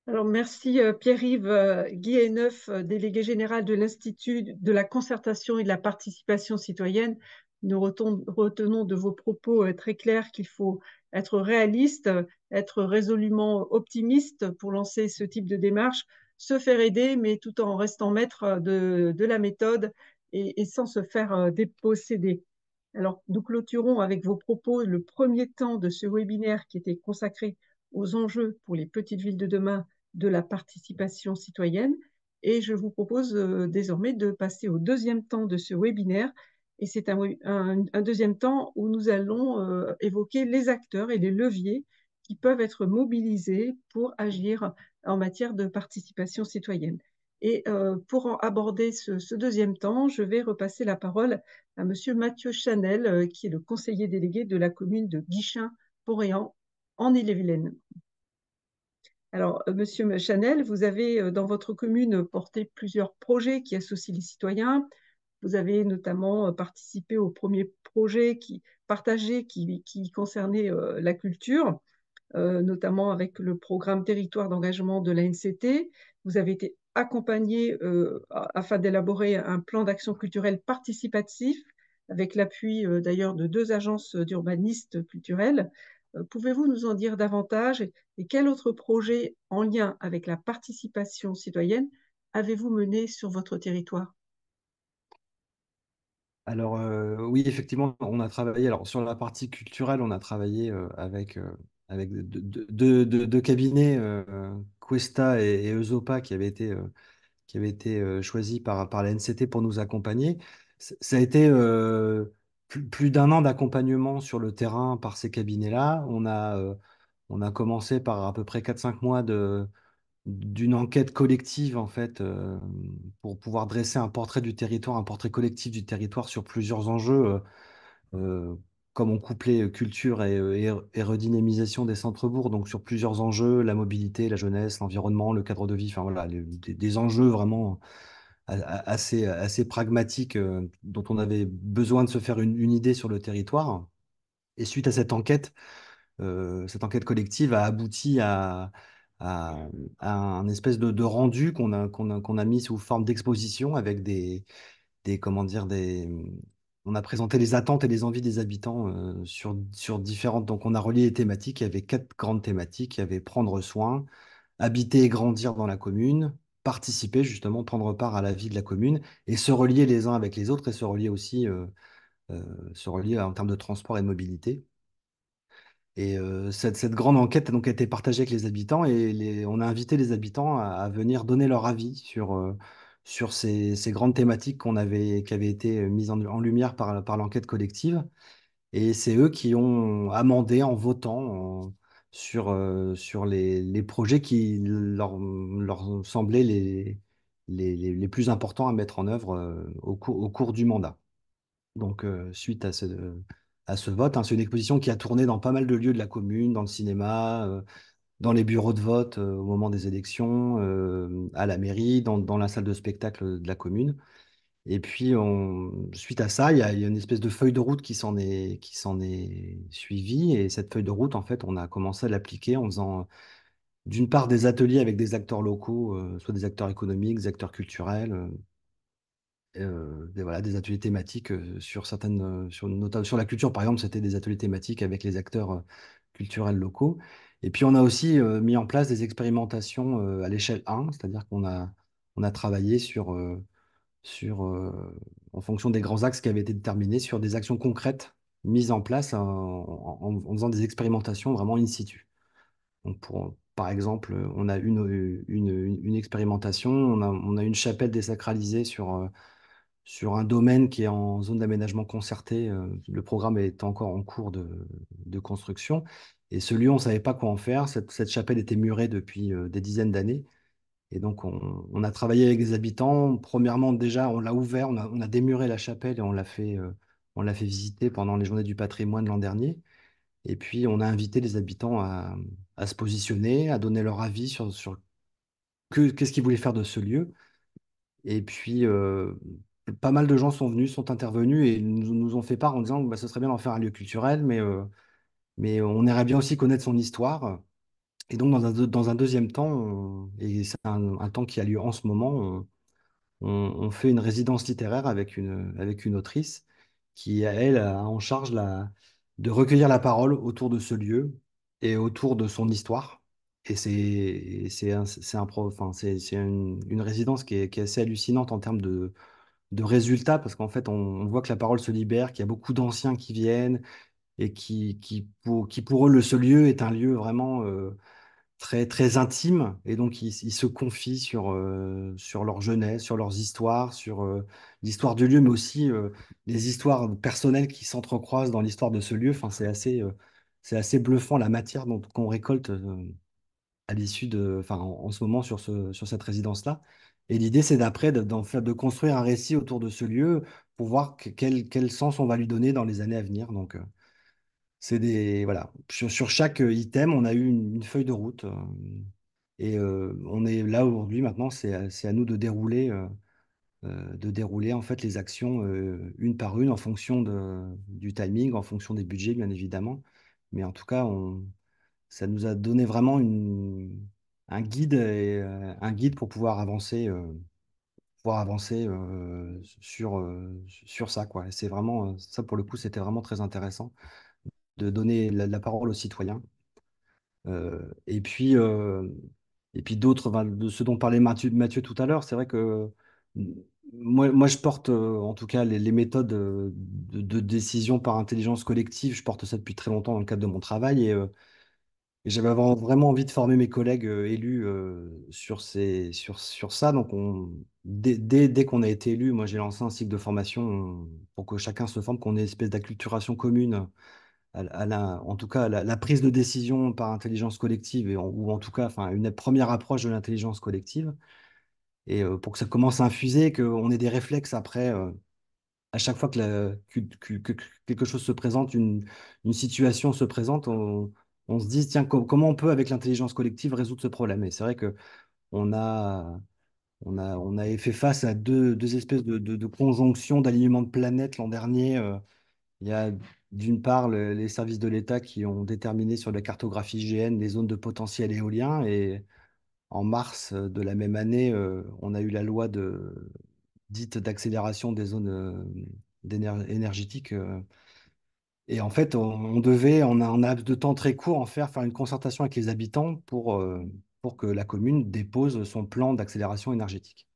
Alors, merci Pierre-Yves Guilhéneuf, délégué général de l'Institut de la concertation et de la participation citoyenne. Nous retenons de vos propos très clairs qu'il faut être réaliste, être résolument optimiste pour lancer ce type de démarche, se faire aider, mais tout en restant maître de la méthode et sans se faire déposséder. Alors, nous clôturons avec vos propos le premier temps de ce webinaire qui était consacré aux enjeux pour les petites villes de demain de la participation citoyenne. Et je vous propose désormais de passer au deuxième temps de ce webinaire. Et c'est un deuxième temps où nous allons évoquer les acteurs et les leviers qui peuvent être mobilisés pour agir en matière de participation citoyenne. Et pour aborder ce deuxième temps, je vais repasser la parole à Monsieur Mathieu Chanel, qui est le conseiller délégué de la commune de Guichen-Poréan en Ille-et-Vilaine. Alors, Monsieur Chanel, vous avez dans votre commune porté plusieurs projets qui associent les citoyens. Vous avez notamment participé au premier projet partagé qui concernait la culture, notamment avec le programme Territoire d'engagement de l'ANCT. Vous avez été accompagné afin d'élaborer un plan d'action culturelle participatif avec l'appui d'ailleurs de 2 agences d'urbanistes culturels. Pouvez-vous nous en dire davantage et quel autre projet en lien avec la participation citoyenne avez-vous mené sur votre territoire? Alors, oui, effectivement, on a travaillé. Alors, sur la partie culturelle, on a travaillé avec deux cabinets, Questa et Eusopa, qui avaient été choisis par la NCT pour nous accompagner. Ça a été plus d'un an d'accompagnement sur le terrain par ces cabinets-là. On a commencé par à peu près 4 5 mois d'une enquête collective, en fait, pour pouvoir dresser un portrait du territoire, un portrait collectif du territoire sur plusieurs enjeux, euh, comme on couplait culture et redynamisation des centres-bourgs, donc sur plusieurs enjeux, la mobilité, la jeunesse, l'environnement, le cadre de vie, enfin voilà, des enjeux vraiment assez pragmatiques, dont on avait besoin de se faire une idée sur le territoire. Et suite à cette enquête collective a abouti à, à un espèce de rendu qu'on a mis sous forme d'exposition avec comment dire, on a présenté les attentes et les envies des habitants sur différentes. Donc, on a relié les thématiques. Il y avait 4 grandes thématiques. Il y avait prendre soin, habiter et grandir dans la commune, participer, justement, prendre part à la vie de la commune et se relier les uns avec les autres et se relier aussi, se relier en termes de transport et de mobilité. Et cette grande enquête a donc été partagée avec les habitants et on a invité les habitants à venir donner leur avis sur ces grandes thématiques qui avaient été mises en lumière par l'enquête collective. Et c'est eux qui ont amendé en votant sur les projets qui leur semblaient les plus importants à mettre en œuvre au cours du mandat. Donc, suite à ce vote, hein, c'est une exposition qui a tourné dans pas mal de lieux de la commune, dans le cinéma, dans les bureaux de vote au moment des élections, à la mairie, dans la salle de spectacle de la commune. Et puis, suite à ça, il y a une espèce de feuille de route qui s'en est suivie. Et cette feuille de route, en fait, on a commencé à l'appliquer en faisant d'une part des ateliers avec des acteurs locaux, soit des acteurs économiques, des acteurs culturels, voilà, des ateliers thématiques sur notamment sur la culture, par exemple, c'était des ateliers thématiques avec les acteurs culturels locaux. Et puis, on a aussi mis en place des expérimentations à l'échelle 1, c'est-à-dire on a travaillé en fonction des grands axes qui avaient été déterminés, sur des actions concrètes mises en place en faisant des expérimentations vraiment in situ. Donc par exemple, on a une expérimentation, on a une chapelle désacralisée sur un domaine qui est en zone d'aménagement concerté. Le programme est encore en cours de construction. Et ce lieu, on ne savait pas quoi en faire. Cette chapelle était murée depuis des dizaines d'années. Et donc, on a travaillé avec les habitants. Premièrement, déjà, on l'a ouvert, on a démuré la chapelle et on l'a fait visiter pendant les journées du patrimoine l'an dernier. Et puis, on a invité les habitants à se positionner, à donner leur avis sur qu'est-ce qu'ils voulaient faire de ce lieu. Et puis, pas mal de gens sont venus, sont intervenus et nous ont fait part en disant que bah, ce serait bien d'en faire un lieu culturel, mais on aimerait bien aussi connaître son histoire. Et donc, dans un deuxième temps, et c'est un temps qui a lieu en ce moment, on fait une résidence littéraire avec une autrice qui, elle, a en charge de recueillir la parole autour de ce lieu et autour de son histoire. Et enfin, c'est une résidence qui est assez hallucinante en termes de résultats, parce qu'en fait, on voit que la parole se libère, qu'il y a beaucoup d'anciens qui viennent et qui pour eux, ce lieu est un lieu vraiment très, très intime. Et donc, ils se confient sur leur jeunesse, sur leurs histoires, sur l'histoire du lieu, mais aussi les histoires personnelles qui s'entrecroisent dans l'histoire de ce lieu. Enfin, c'est assez bluffant la matière qu'on récolte à l'issue enfin, en ce moment sur cette résidence-là. Et l'idée, c'est d'après de construire un récit autour de ce lieu pour voir quel sens on va lui donner dans les années à venir. Donc, voilà. Sur chaque item, on a eu une feuille de route. Et on est là aujourd'hui, maintenant, c'est à nous de dérouler en fait les actions une par une en fonction du timing, en fonction des budgets, bien évidemment. Mais en tout cas, ça nous a donné vraiment un guide pour pouvoir avancer sur ça, quoi. Et c'est vraiment, ça pour le coup, c'était vraiment très intéressant de donner la parole aux citoyens. Euh, et puis, euh, et puis d'autres, enfin, de ce dont parlait Mathieu tout à l'heure, c'est vrai que moi, je porte en tout cas les méthodes de décision par intelligence collective. Je porte ça depuis très longtemps dans le cadre de mon travail et j'avais vraiment envie de former mes collègues élus sur ça. Donc, dès qu'on a été élu, moi, j'ai lancé un cycle de formation pour que chacun se forme, qu'on ait une espèce d'acculturation commune en tout cas, la prise de décision par intelligence collective, ou en tout cas, enfin, une première approche de l'intelligence collective, et pour que ça commence à infuser, qu'on ait des réflexes après, à chaque fois que quelque chose se présente, une situation se présente, on se dit, tiens, comment on peut, avec l'intelligence collective, résoudre ce problème? Et c'est vrai que on a, on avait fait face à deux espèces de conjonctions d'alignement de planètes l'an dernier. Il y a d'une part les services de l'État qui ont déterminé sur la cartographie IGN les zones de potentiel éolien et en mars de la même année, on a eu la loi dite d'accélération des zones énergétiques. Et en fait, on devait, en un laps de temps très court, faire une concertation avec les habitants pour que la commune dépose son plan d'accélération énergétique.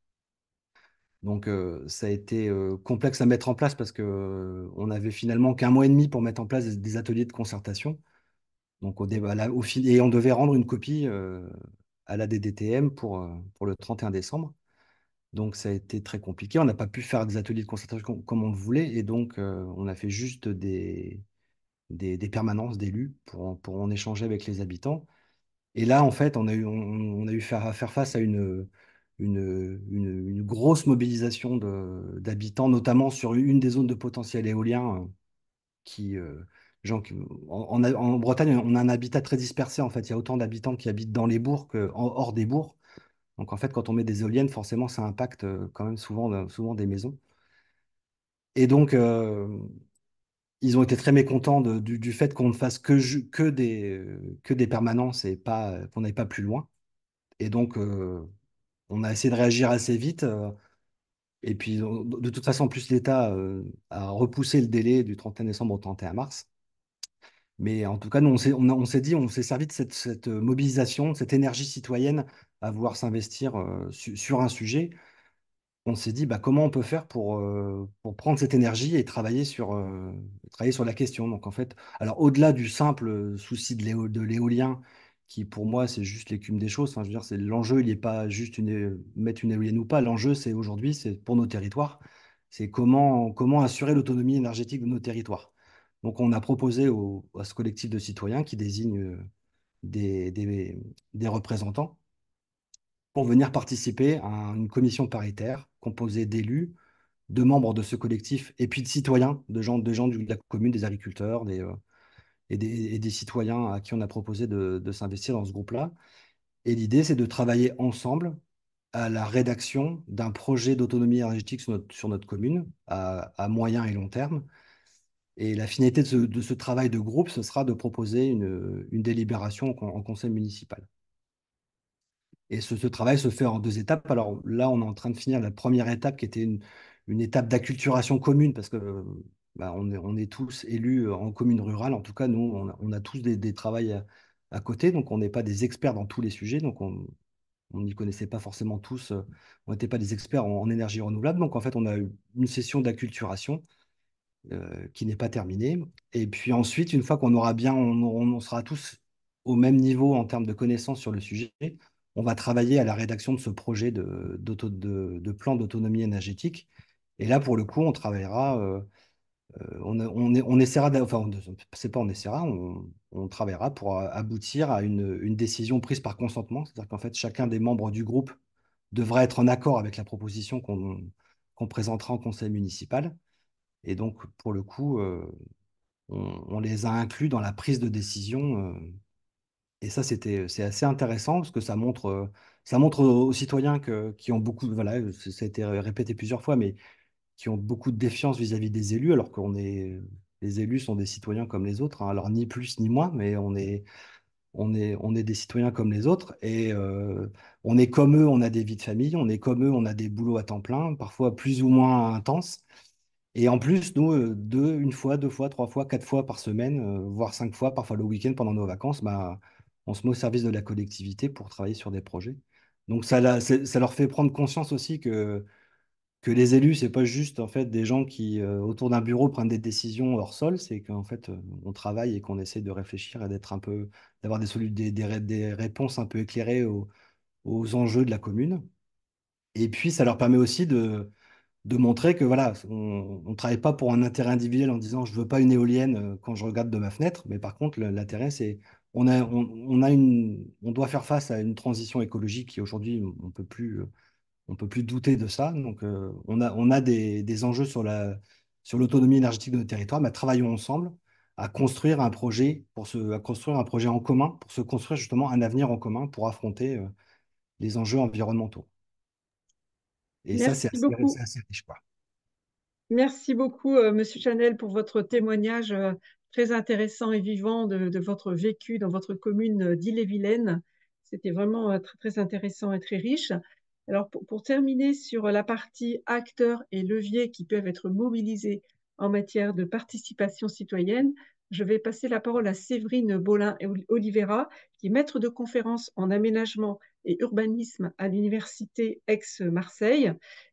Donc, ça a été complexe à mettre en place parce que on avait finalement qu'un mois et demi pour mettre en place des ateliers de concertation. Donc, et on devait rendre une copie à la DDTM pour le 31 décembre. Donc, ça a été très compliqué. On n'a pas pu faire des ateliers de concertation comme on le voulait. Et donc, on a fait juste des permanences d'élus pour en échanger avec les habitants. Et là, en fait, on a eu à faire face à une grosse mobilisation d'habitants, notamment sur une des zones de potentiel éolien qui, gens qui- en Bretagne, on a un habitat très dispersé. En fait, il y a autant d'habitants qui habitent dans les bourgs hors des bourgs. Donc, en fait, quand on met des éoliennes, forcément, ça impacte quand même souvent des maisons. Et donc, ils ont été très mécontents du fait qu'on ne fasse que des permanences et pas, qu'on n'aille pas plus loin. Et donc, on a essayé de réagir assez vite. Et puis, de toute façon, en plus, l'État a repoussé le délai du 31 décembre au 31 mars. Mais en tout cas, nous, on s'est dit, on s'est servi de cette mobilisation, de cette énergie citoyenne à vouloir s'investir sur un sujet. On s'est dit, bah, comment on peut faire pour prendre cette énergie et travailler sur la question. Donc, en fait, alors au-delà du simple souci de l'éolien, qui pour moi, c'est juste l'écume des choses, enfin, je veux dire, l'enjeu, il n'est pas juste mettre une éolienne ou pas. L'enjeu, c'est aujourd'hui, c'est pour nos territoires, c'est comment assurer l'autonomie énergétique de nos territoires. Donc, on a proposé à ce collectif de citoyens qui désigne des, des- des représentants pour venir participer à une commission paritaire composée d'élus, de membres de ce collectif et puis de citoyens, de gens de la commune, des agriculteurs et des citoyens à qui on a proposé de s'investir dans ce groupe-là. Et l'idée, c'est de travailler ensemble à la rédaction d'un projet d'autonomie énergétique sur notre commune à moyen et long terme. Et la finalité de ce travail de groupe, ce sera de proposer une délibération en conseil municipal. Et ce travail se fait en deux étapes. Alors là, on est en train de finir la première étape qui était une étape d'acculturation commune parce que bah, on est tous élus en commune rurale. En tout cas, nous, on a tous des travails à côté. Donc, on n'est pas des experts dans tous les sujets. Donc, on n'y connaissait pas forcément tous. On n'était pas des experts en énergie renouvelable. Donc, en fait, on a eu une session d'acculturation qui n'est pas terminée. Et puis ensuite, une fois qu'on aura bien, on sera tous au même niveau en termes de connaissances sur le sujet, on va travailler à la rédaction de ce projet de plan d'autonomie énergétique. Et là, pour le coup, on travaillera, on essaiera, enfin, c'est pas on essaiera, on travaillera pour aboutir à une décision prise par consentement. C'est-à-dire qu'en fait, chacun des membres du groupe devra être en accord avec la proposition qu'on présentera en conseil municipal. Et donc, pour le coup, on les a inclus dans la prise de décision. Et ça, c'est assez intéressant parce que ça montre aux citoyens qui ont beaucoup, voilà, ça a été répété plusieurs fois, mais qui ont beaucoup de défiance vis-à-vis des élus, alors les élus sont des citoyens comme les autres, hein. Alors ni plus ni moins, mais on est des citoyens comme les autres. Et on est comme eux, on a des vies de famille, on est comme eux, on a des boulots à temps plein, parfois plus ou moins intenses. Et en plus, nous, une fois, deux fois, trois fois, quatre fois par semaine, voire cinq fois, parfois le week-end pendant nos vacances, bah, on se met au service de la collectivité pour travailler sur des projets. Donc ça leur fait prendre conscience aussi que les élus, c'est pas juste en fait des gens qui, autour d'un bureau, prennent des décisions hors sol, c'est qu'en fait, on travaille et qu'on essaie de réfléchir et d'avoir des réponses un peu éclairées aux enjeux de la commune. Et puis, ça leur permet aussi de montrer que voilà, on ne travaille pas pour un intérêt individuel en disant je veux pas une éolienne quand je regarde de ma fenêtre, mais par contre l'intérêt c'est on doit faire face à une transition écologique qui aujourd'hui on peut plus douter de ça. Donc on a des enjeux sur l'autonomie énergétique de nos territoires, mais travaillons ensemble à construire un projet en commun pour se construire justement un avenir en commun pour affronter les enjeux environnementaux. Et ça, Merci c'est beaucoup. assez riche, quoi. Merci beaucoup, Monsieur Chanel, pour votre témoignage très intéressant et vivant de votre vécu dans votre commune d'Ille-et-Vilaine. C'était vraiment très, très intéressant et très riche. Alors, pour terminer sur la partie acteurs et leviers qui peuvent être mobilisés en matière de participation citoyenne, je vais passer la parole à Séverine Bolin-Oliveira, qui est maître de conférence en aménagement et urbanisme à l'Université Aix-Marseille.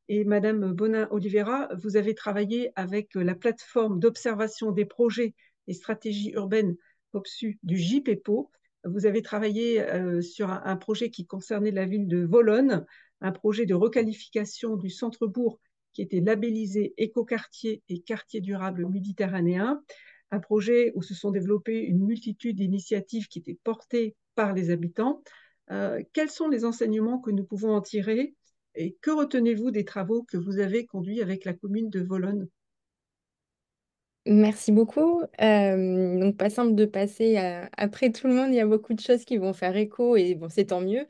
Et Madame Bonin-Oliveira, vous avez travaillé avec la plateforme d'observation des projets et stratégies urbaines POPSU du JPEPO. Vous avez travaillé sur un projet qui concernait la ville de Volonne, un projet de requalification du centre-bourg qui était labellisé écoquartier et quartier durable méditerranéen, un projet où se sont développées une multitude d'initiatives qui étaient portées par les habitants. Quels sont les enseignements que nous pouvons en tirer et que retenez-vous des travaux que vous avez conduits avec la commune de Volonne? Merci beaucoup. Donc, pas simple de passer après tout le monde. Il y a beaucoup de choses qui vont faire écho et bon, c'est tant mieux.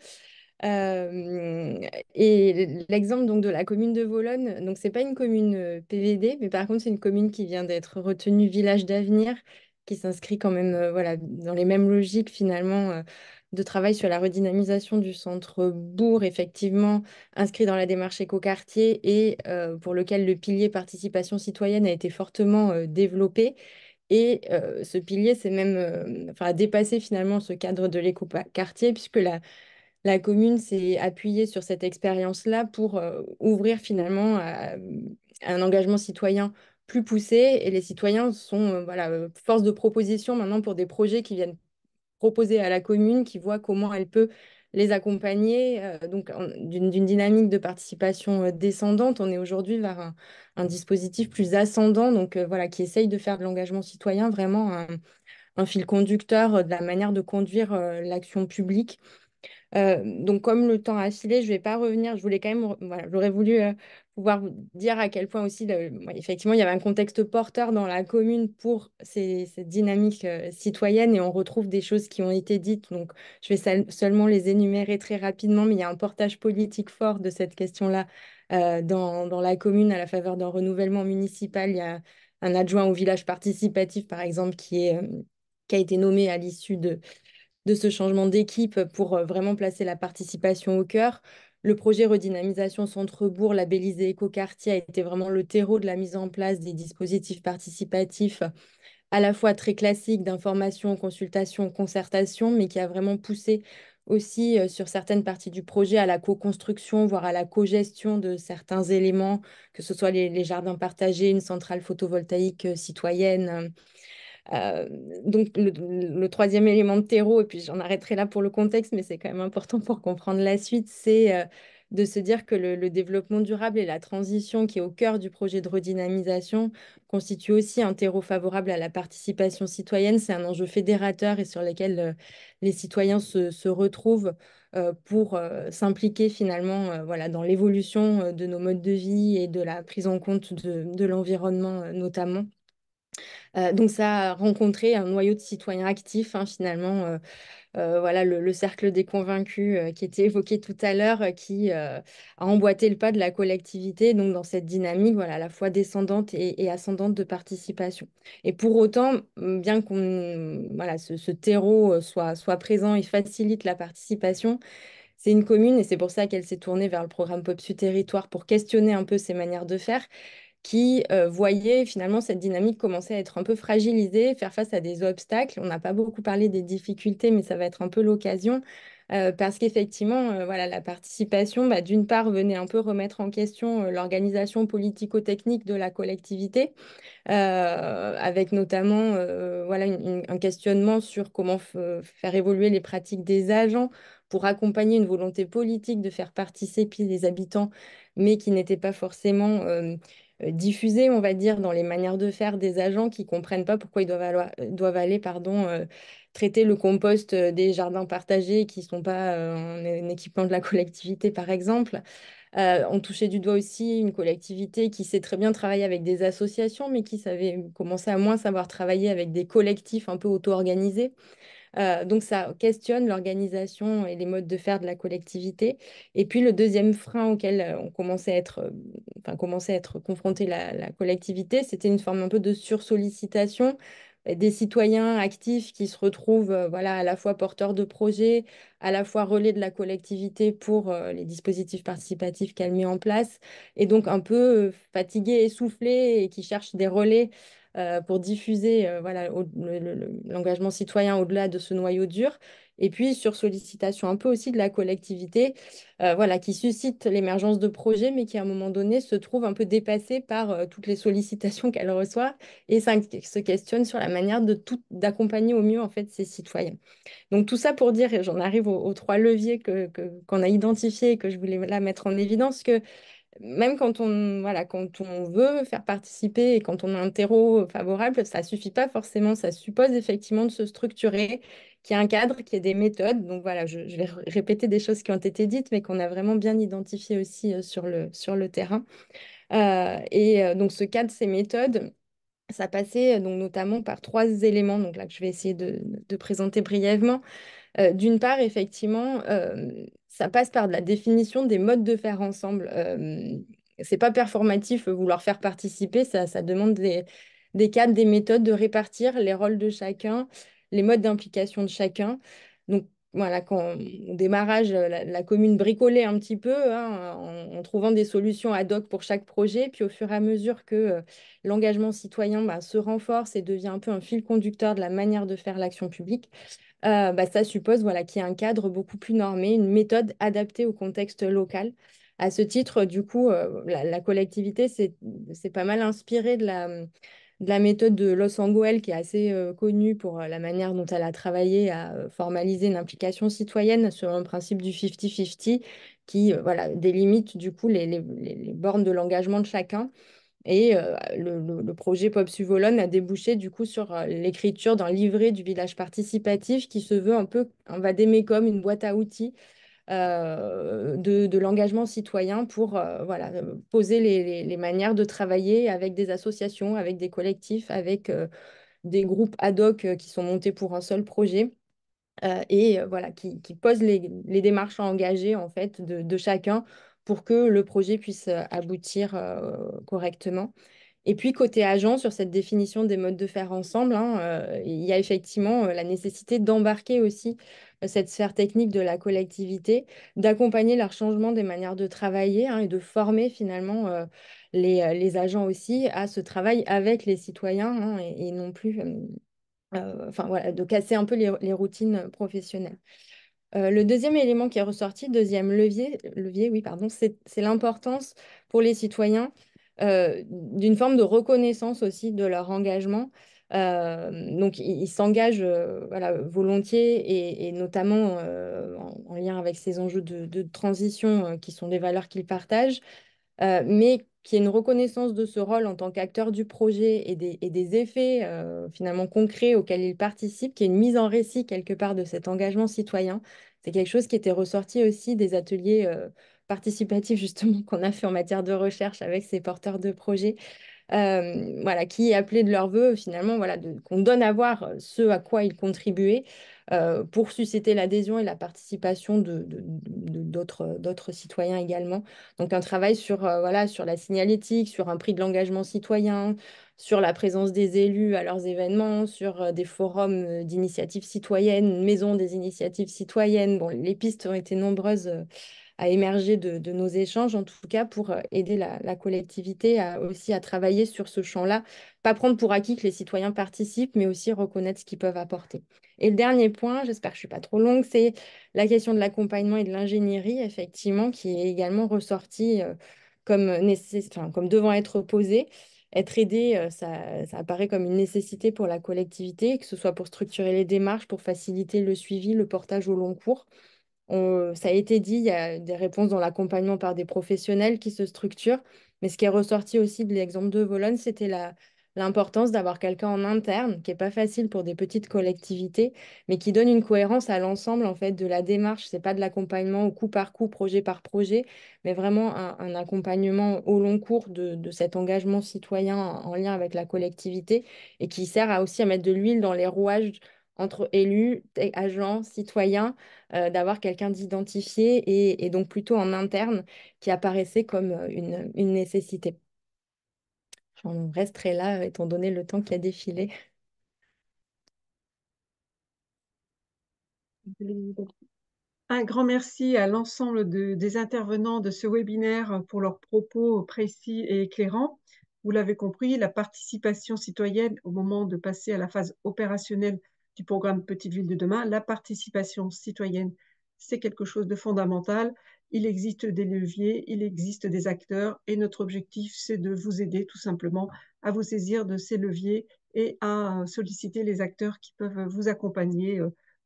Euh, et l'exemple donc de la commune de Volonne, donc c'est pas une commune PVD, mais par contre c'est une commune qui vient d'être retenue village d'avenir, qui s'inscrit quand même voilà dans les mêmes logiques finalement de travail sur la redynamisation du centre-bourg, effectivement inscrit dans la démarche écoquartier et pour lequel le pilier participation citoyenne a été fortement développé. Et ce pilier, c'est même, enfin, a dépassé finalement ce cadre de l'écoquartier, puisque la commune s'est appuyée sur cette expérience-là pour ouvrir finalement à un engagement citoyen plus poussé. Et les citoyens sont voilà, force de proposition maintenant pour des projets qui viennent proposer à la commune, qui voit comment elle peut les accompagner d'une dynamique de participation descendante. On est aujourd'hui vers un dispositif plus ascendant, donc voilà, qui essaye de faire de l'engagement citoyen vraiment un fil conducteur de la manière de conduire l'action publique. Donc, comme le temps a filé, je ne vais pas revenir. Je voulais quand même, voilà, j'aurais voulu pouvoir vous dire à quel point aussi, ouais, effectivement, il y avait un contexte porteur dans la commune pour ces dynamiques citoyennes et on retrouve des choses qui ont été dites. Donc, je vais seulement les énumérer très rapidement, mais il y a un portage politique fort de cette question-là dans la commune à la faveur d'un renouvellement municipal. Il y a un adjoint au village participatif, par exemple, qui a été nommé à l'issue de ce changement d'équipe pour vraiment placer la participation au cœur. Le projet redynamisation centre-bourg labellisé écoquartier a été vraiment le terreau de la mise en place des dispositifs participatifs à la fois très classiques d'information, consultation, concertation, mais qui a vraiment poussé aussi sur certaines parties du projet à la co-construction, voire à la co-gestion de certains éléments, que ce soit les jardins partagés, une centrale photovoltaïque citoyenne, euh, donc le troisième élément de terreau, et puis j'en arrêterai là pour le contexte, mais c'est quand même important pour comprendre la suite, c'est de se dire que le développement durable et la transition qui est au cœur du projet de redynamisation constitue aussi un terreau favorable à la participation citoyenne. C'est un enjeu fédérateur et sur lequel les citoyens se retrouvent pour s'impliquer finalement voilà, dans l'évolution de nos modes de vie et de la prise en compte de l'environnement notamment. Donc ça a rencontré un noyau de citoyens actifs, hein, finalement, voilà, le cercle des convaincus qui était évoqué tout à l'heure, qui a emboîté le pas de la collectivité, donc dans cette dynamique, voilà, à la fois descendante et ascendante de participation. Et pour autant, bien voilà, ce terreau soit présent et facilite la participation, c'est une commune, et c'est pour ça qu'elle s'est tournée vers le programme PopSu Territoire pour questionner un peu ses manières de faire, qui voyait finalement cette dynamique commencer à être un peu fragilisée, faire face à des obstacles. On n'a pas beaucoup parlé des difficultés, mais ça va être un peu l'occasion, parce qu'effectivement, voilà, la participation, bah, d'une part, venait un peu remettre en question l'organisation politico-technique de la collectivité, avec notamment voilà, un questionnement sur comment faire évoluer les pratiques des agents pour accompagner une volonté politique de faire participer les habitants, mais qui n'était pas forcément diffusée, on va dire, dans les manières de faire des agents qui comprennent pas pourquoi doivent aller pardon, traiter le compost des jardins partagés qui sont pas en équipement de la collectivité, par exemple. On touchait du doigt aussi une collectivité qui sait très bien travailler avec des associations, mais qui savait commencer à moins savoir travailler avec des collectifs un peu auto-organisés. Donc ça questionne l'organisation et les modes de faire de la collectivité. Et puis le deuxième frein auquel on commençait commençait à être confronté la collectivité, c'était une forme un peu de sursollicitation des citoyens actifs qui se retrouvent voilà, à la fois porteurs de projets, à la fois relais de la collectivité pour les dispositifs participatifs qu'elle met en place, et donc un peu fatigués, essoufflés, et qui cherchent des relais pour diffuser voilà, l'engagement citoyen au-delà de ce noyau dur. Et puis sur sollicitation un peu aussi de la collectivité, voilà, qui suscite l'émergence de projets, mais qui à un moment donné se trouve un peu dépassée par toutes les sollicitations qu'elle reçoit et se questionne sur la manière d'accompagner au mieux en fait ces citoyens. Donc tout ça pour dire, et j'en arrive aux trois leviers qu'on a identifiés et que je voulais là mettre en évidence, que même voilà, quand on veut faire participer et quand on a un terreau favorable, ça suffit pas forcément. Ça suppose effectivement de se structurer, qu'il y ait un cadre, qu'il y ait des méthodes. Donc voilà, je vais répéter des choses qui ont été dites, mais qu'on a vraiment bien identifiées aussi sur le terrain. Donc ce cadre, ces méthodes, ça passait donc notamment par trois éléments, donc là que je vais essayer de présenter brièvement. D'une part, effectivement, ça passe par de la définition des modes de faire ensemble. C'est pas performatif vouloir faire participer, ça demande des cadres, des méthodes de répartir les rôles de chacun, les modes d'implication de chacun. Donc voilà, au démarrage, la commune bricolait un petit peu hein, en trouvant des solutions ad hoc pour chaque projet. Puis au fur et à mesure que l'engagement citoyen bah, se renforce et devient un peu un fil conducteur de la manière de faire l'action publique, bah, ça suppose voilà, qu'il y ait un cadre beaucoup plus normé, une méthode adaptée au contexte local. À ce titre, du coup, la collectivité s'est pas mal inspirée de la méthode de Los Angeles, qui est assez connue pour la manière dont elle a travaillé à formaliser une implication citoyenne selon le principe du 50-50, qui voilà, délimite du coup les bornes de l'engagement de chacun. Et le projet Pop Suvolone a débouché du coup sur l'écriture d'un livret du village participatif qui se veut un peu un vadémécum, une boîte à outils de l'engagement citoyen pour voilà, poser les manières de travailler avec des associations, avec des collectifs, avec des groupes ad hoc qui sont montés pour un seul projet. Voilà, qui pose les démarches à engager en fait de chacun pour que le projet puisse aboutir correctement. Et puis, côté agent, sur cette définition des modes de faire ensemble, hein, il y a effectivement la nécessité d'embarquer aussi cette sphère technique de la collectivité, d'accompagner leur changement des manières de travailler, hein, et de former finalement les agents aussi à ce travail avec les citoyens, hein, et non plus, enfin voilà, de casser un peu les routines professionnelles. Le deuxième élément qui est ressorti, deuxième levier, oui, pardon, c'est l'importance pour les citoyens d'une forme de reconnaissance aussi de leur engagement. Donc, ils s'engagent voilà, volontiers et notamment en lien avec ces enjeux de transition qui sont des valeurs qu'ils partagent, mais qu'il y ait une reconnaissance de ce rôle en tant qu'acteur du projet et des effets finalement concrets auxquels il participe, qu'il y ait une mise en récit quelque part de cet engagement citoyen. C'est quelque chose qui était ressorti aussi des ateliers participatifs justement qu'on a fait en matière de recherche avec ces porteurs de projets, voilà, qui appelaient de leur vœu finalement voilà, qu'on donne à voir ce à quoi ils contribuaient pour susciter l'adhésion et la participation d'autres citoyens également. Donc un travail sur, voilà, sur la signalétique, sur un prix de l'engagement citoyen, sur la présence des élus à leurs événements, sur des forums d'initiatives citoyennes, une maison des initiatives citoyennes. Bon, les pistes ont été nombreuses à émerger de nos échanges, en tout cas pour aider la collectivité aussi à travailler sur ce champ-là. Pas prendre pour acquis que les citoyens participent, mais aussi reconnaître ce qu'ils peuvent apporter. Et le dernier point, j'espère que je ne suis pas trop longue, c'est la question de l'accompagnement et de l'ingénierie, effectivement, qui est également ressortie comme devant être posée. Être aidé, ça apparaît comme une nécessité pour la collectivité, que ce soit pour structurer les démarches, pour faciliter le suivi, le portage au long cours. Ça a été dit, il y a des réponses dans l'accompagnement par des professionnels qui se structurent. Mais ce qui est ressorti aussi de l'exemple de Vologne, c'était l'importance d'avoir quelqu'un en interne, qui n'est pas facile pour des petites collectivités, mais qui donne une cohérence à l'ensemble en fait de la démarche. C'est pas de l'accompagnement au coup par coup, projet par projet, mais vraiment un accompagnement au long cours de cet engagement citoyen en lien avec la collectivité et qui sert aussi à mettre de l'huile dans les rouages entre élus, agents, citoyens, d'avoir quelqu'un d'identifié et donc plutôt en interne qui apparaissait comme une nécessité. J'en resterai là étant donné le temps qui a défilé. Un grand merci à l'ensemble des intervenants de ce webinaire pour leurs propos précis et éclairants. Vous l'avez compris, la participation citoyenne au moment de passer à la phase opérationnelle du programme Petite Ville de demain, la participation citoyenne, c'est quelque chose de fondamental. Il existe des leviers, il existe des acteurs et notre objectif, c'est de vous aider tout simplement à vous saisir de ces leviers et à solliciter les acteurs qui peuvent vous accompagner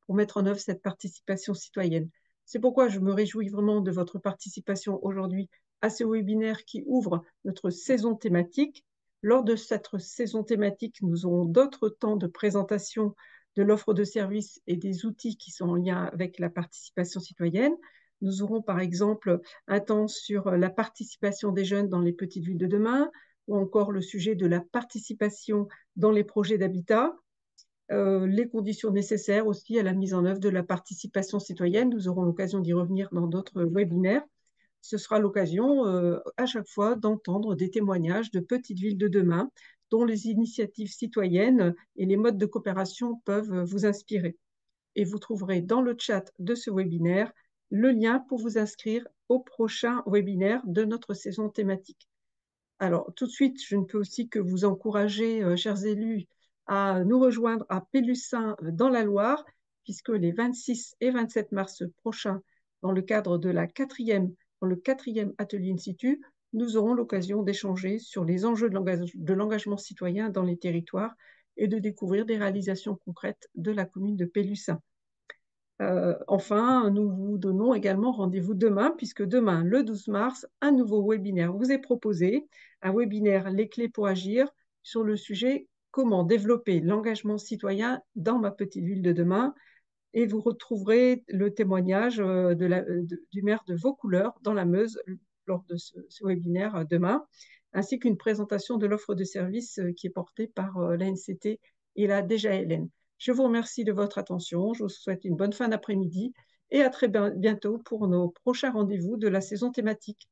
pour mettre en œuvre cette participation citoyenne. C'est pourquoi je me réjouis vraiment de votre participation aujourd'hui à ce webinaire qui ouvre notre saison thématique. Lors de cette saison thématique, nous aurons d'autres temps de présentation de l'offre de services et des outils qui sont en lien avec la participation citoyenne. Nous aurons par exemple un temps sur la participation des jeunes dans les petites villes de demain, ou encore le sujet de la participation dans les projets d'habitat. Les conditions nécessaires aussi à la mise en œuvre de la participation citoyenne. Nous aurons l'occasion d'y revenir dans d'autres webinaires. Ce sera l'occasion à chaque fois d'entendre des témoignages de petites villes de demain dont les initiatives citoyennes et les modes de coopération peuvent vous inspirer. Et vous trouverez dans le chat de ce webinaire le lien pour vous inscrire au prochain webinaire de notre saison thématique. Alors, tout de suite, je ne peux aussi que vous encourager, chers élus, à nous rejoindre à Pélussin dans la Loire, puisque les 26 et 27 mars prochains, dans le cadre de dans le quatrième atelier in situ, nous aurons l'occasion d'échanger sur les enjeux de l'engagement citoyen dans les territoires et de découvrir des réalisations concrètes de la commune de Pélussin. Enfin, nous vous donnons également rendez-vous demain, puisque demain, le 12 mars, un nouveau webinaire vous est proposé, un webinaire Les clés pour agir sur le sujet comment développer l'engagement citoyen dans ma petite ville de demain. Et vous retrouverez le témoignage du maire de Vaucouleurs dans la Meuse lors de ce webinaire demain, ainsi qu'une présentation de l'offre de services qui est portée par l'ANCT et la DGALN. Je vous remercie de votre attention, je vous souhaite une bonne fin d'après-midi et à très bientôt pour nos prochains rendez-vous de la saison thématique.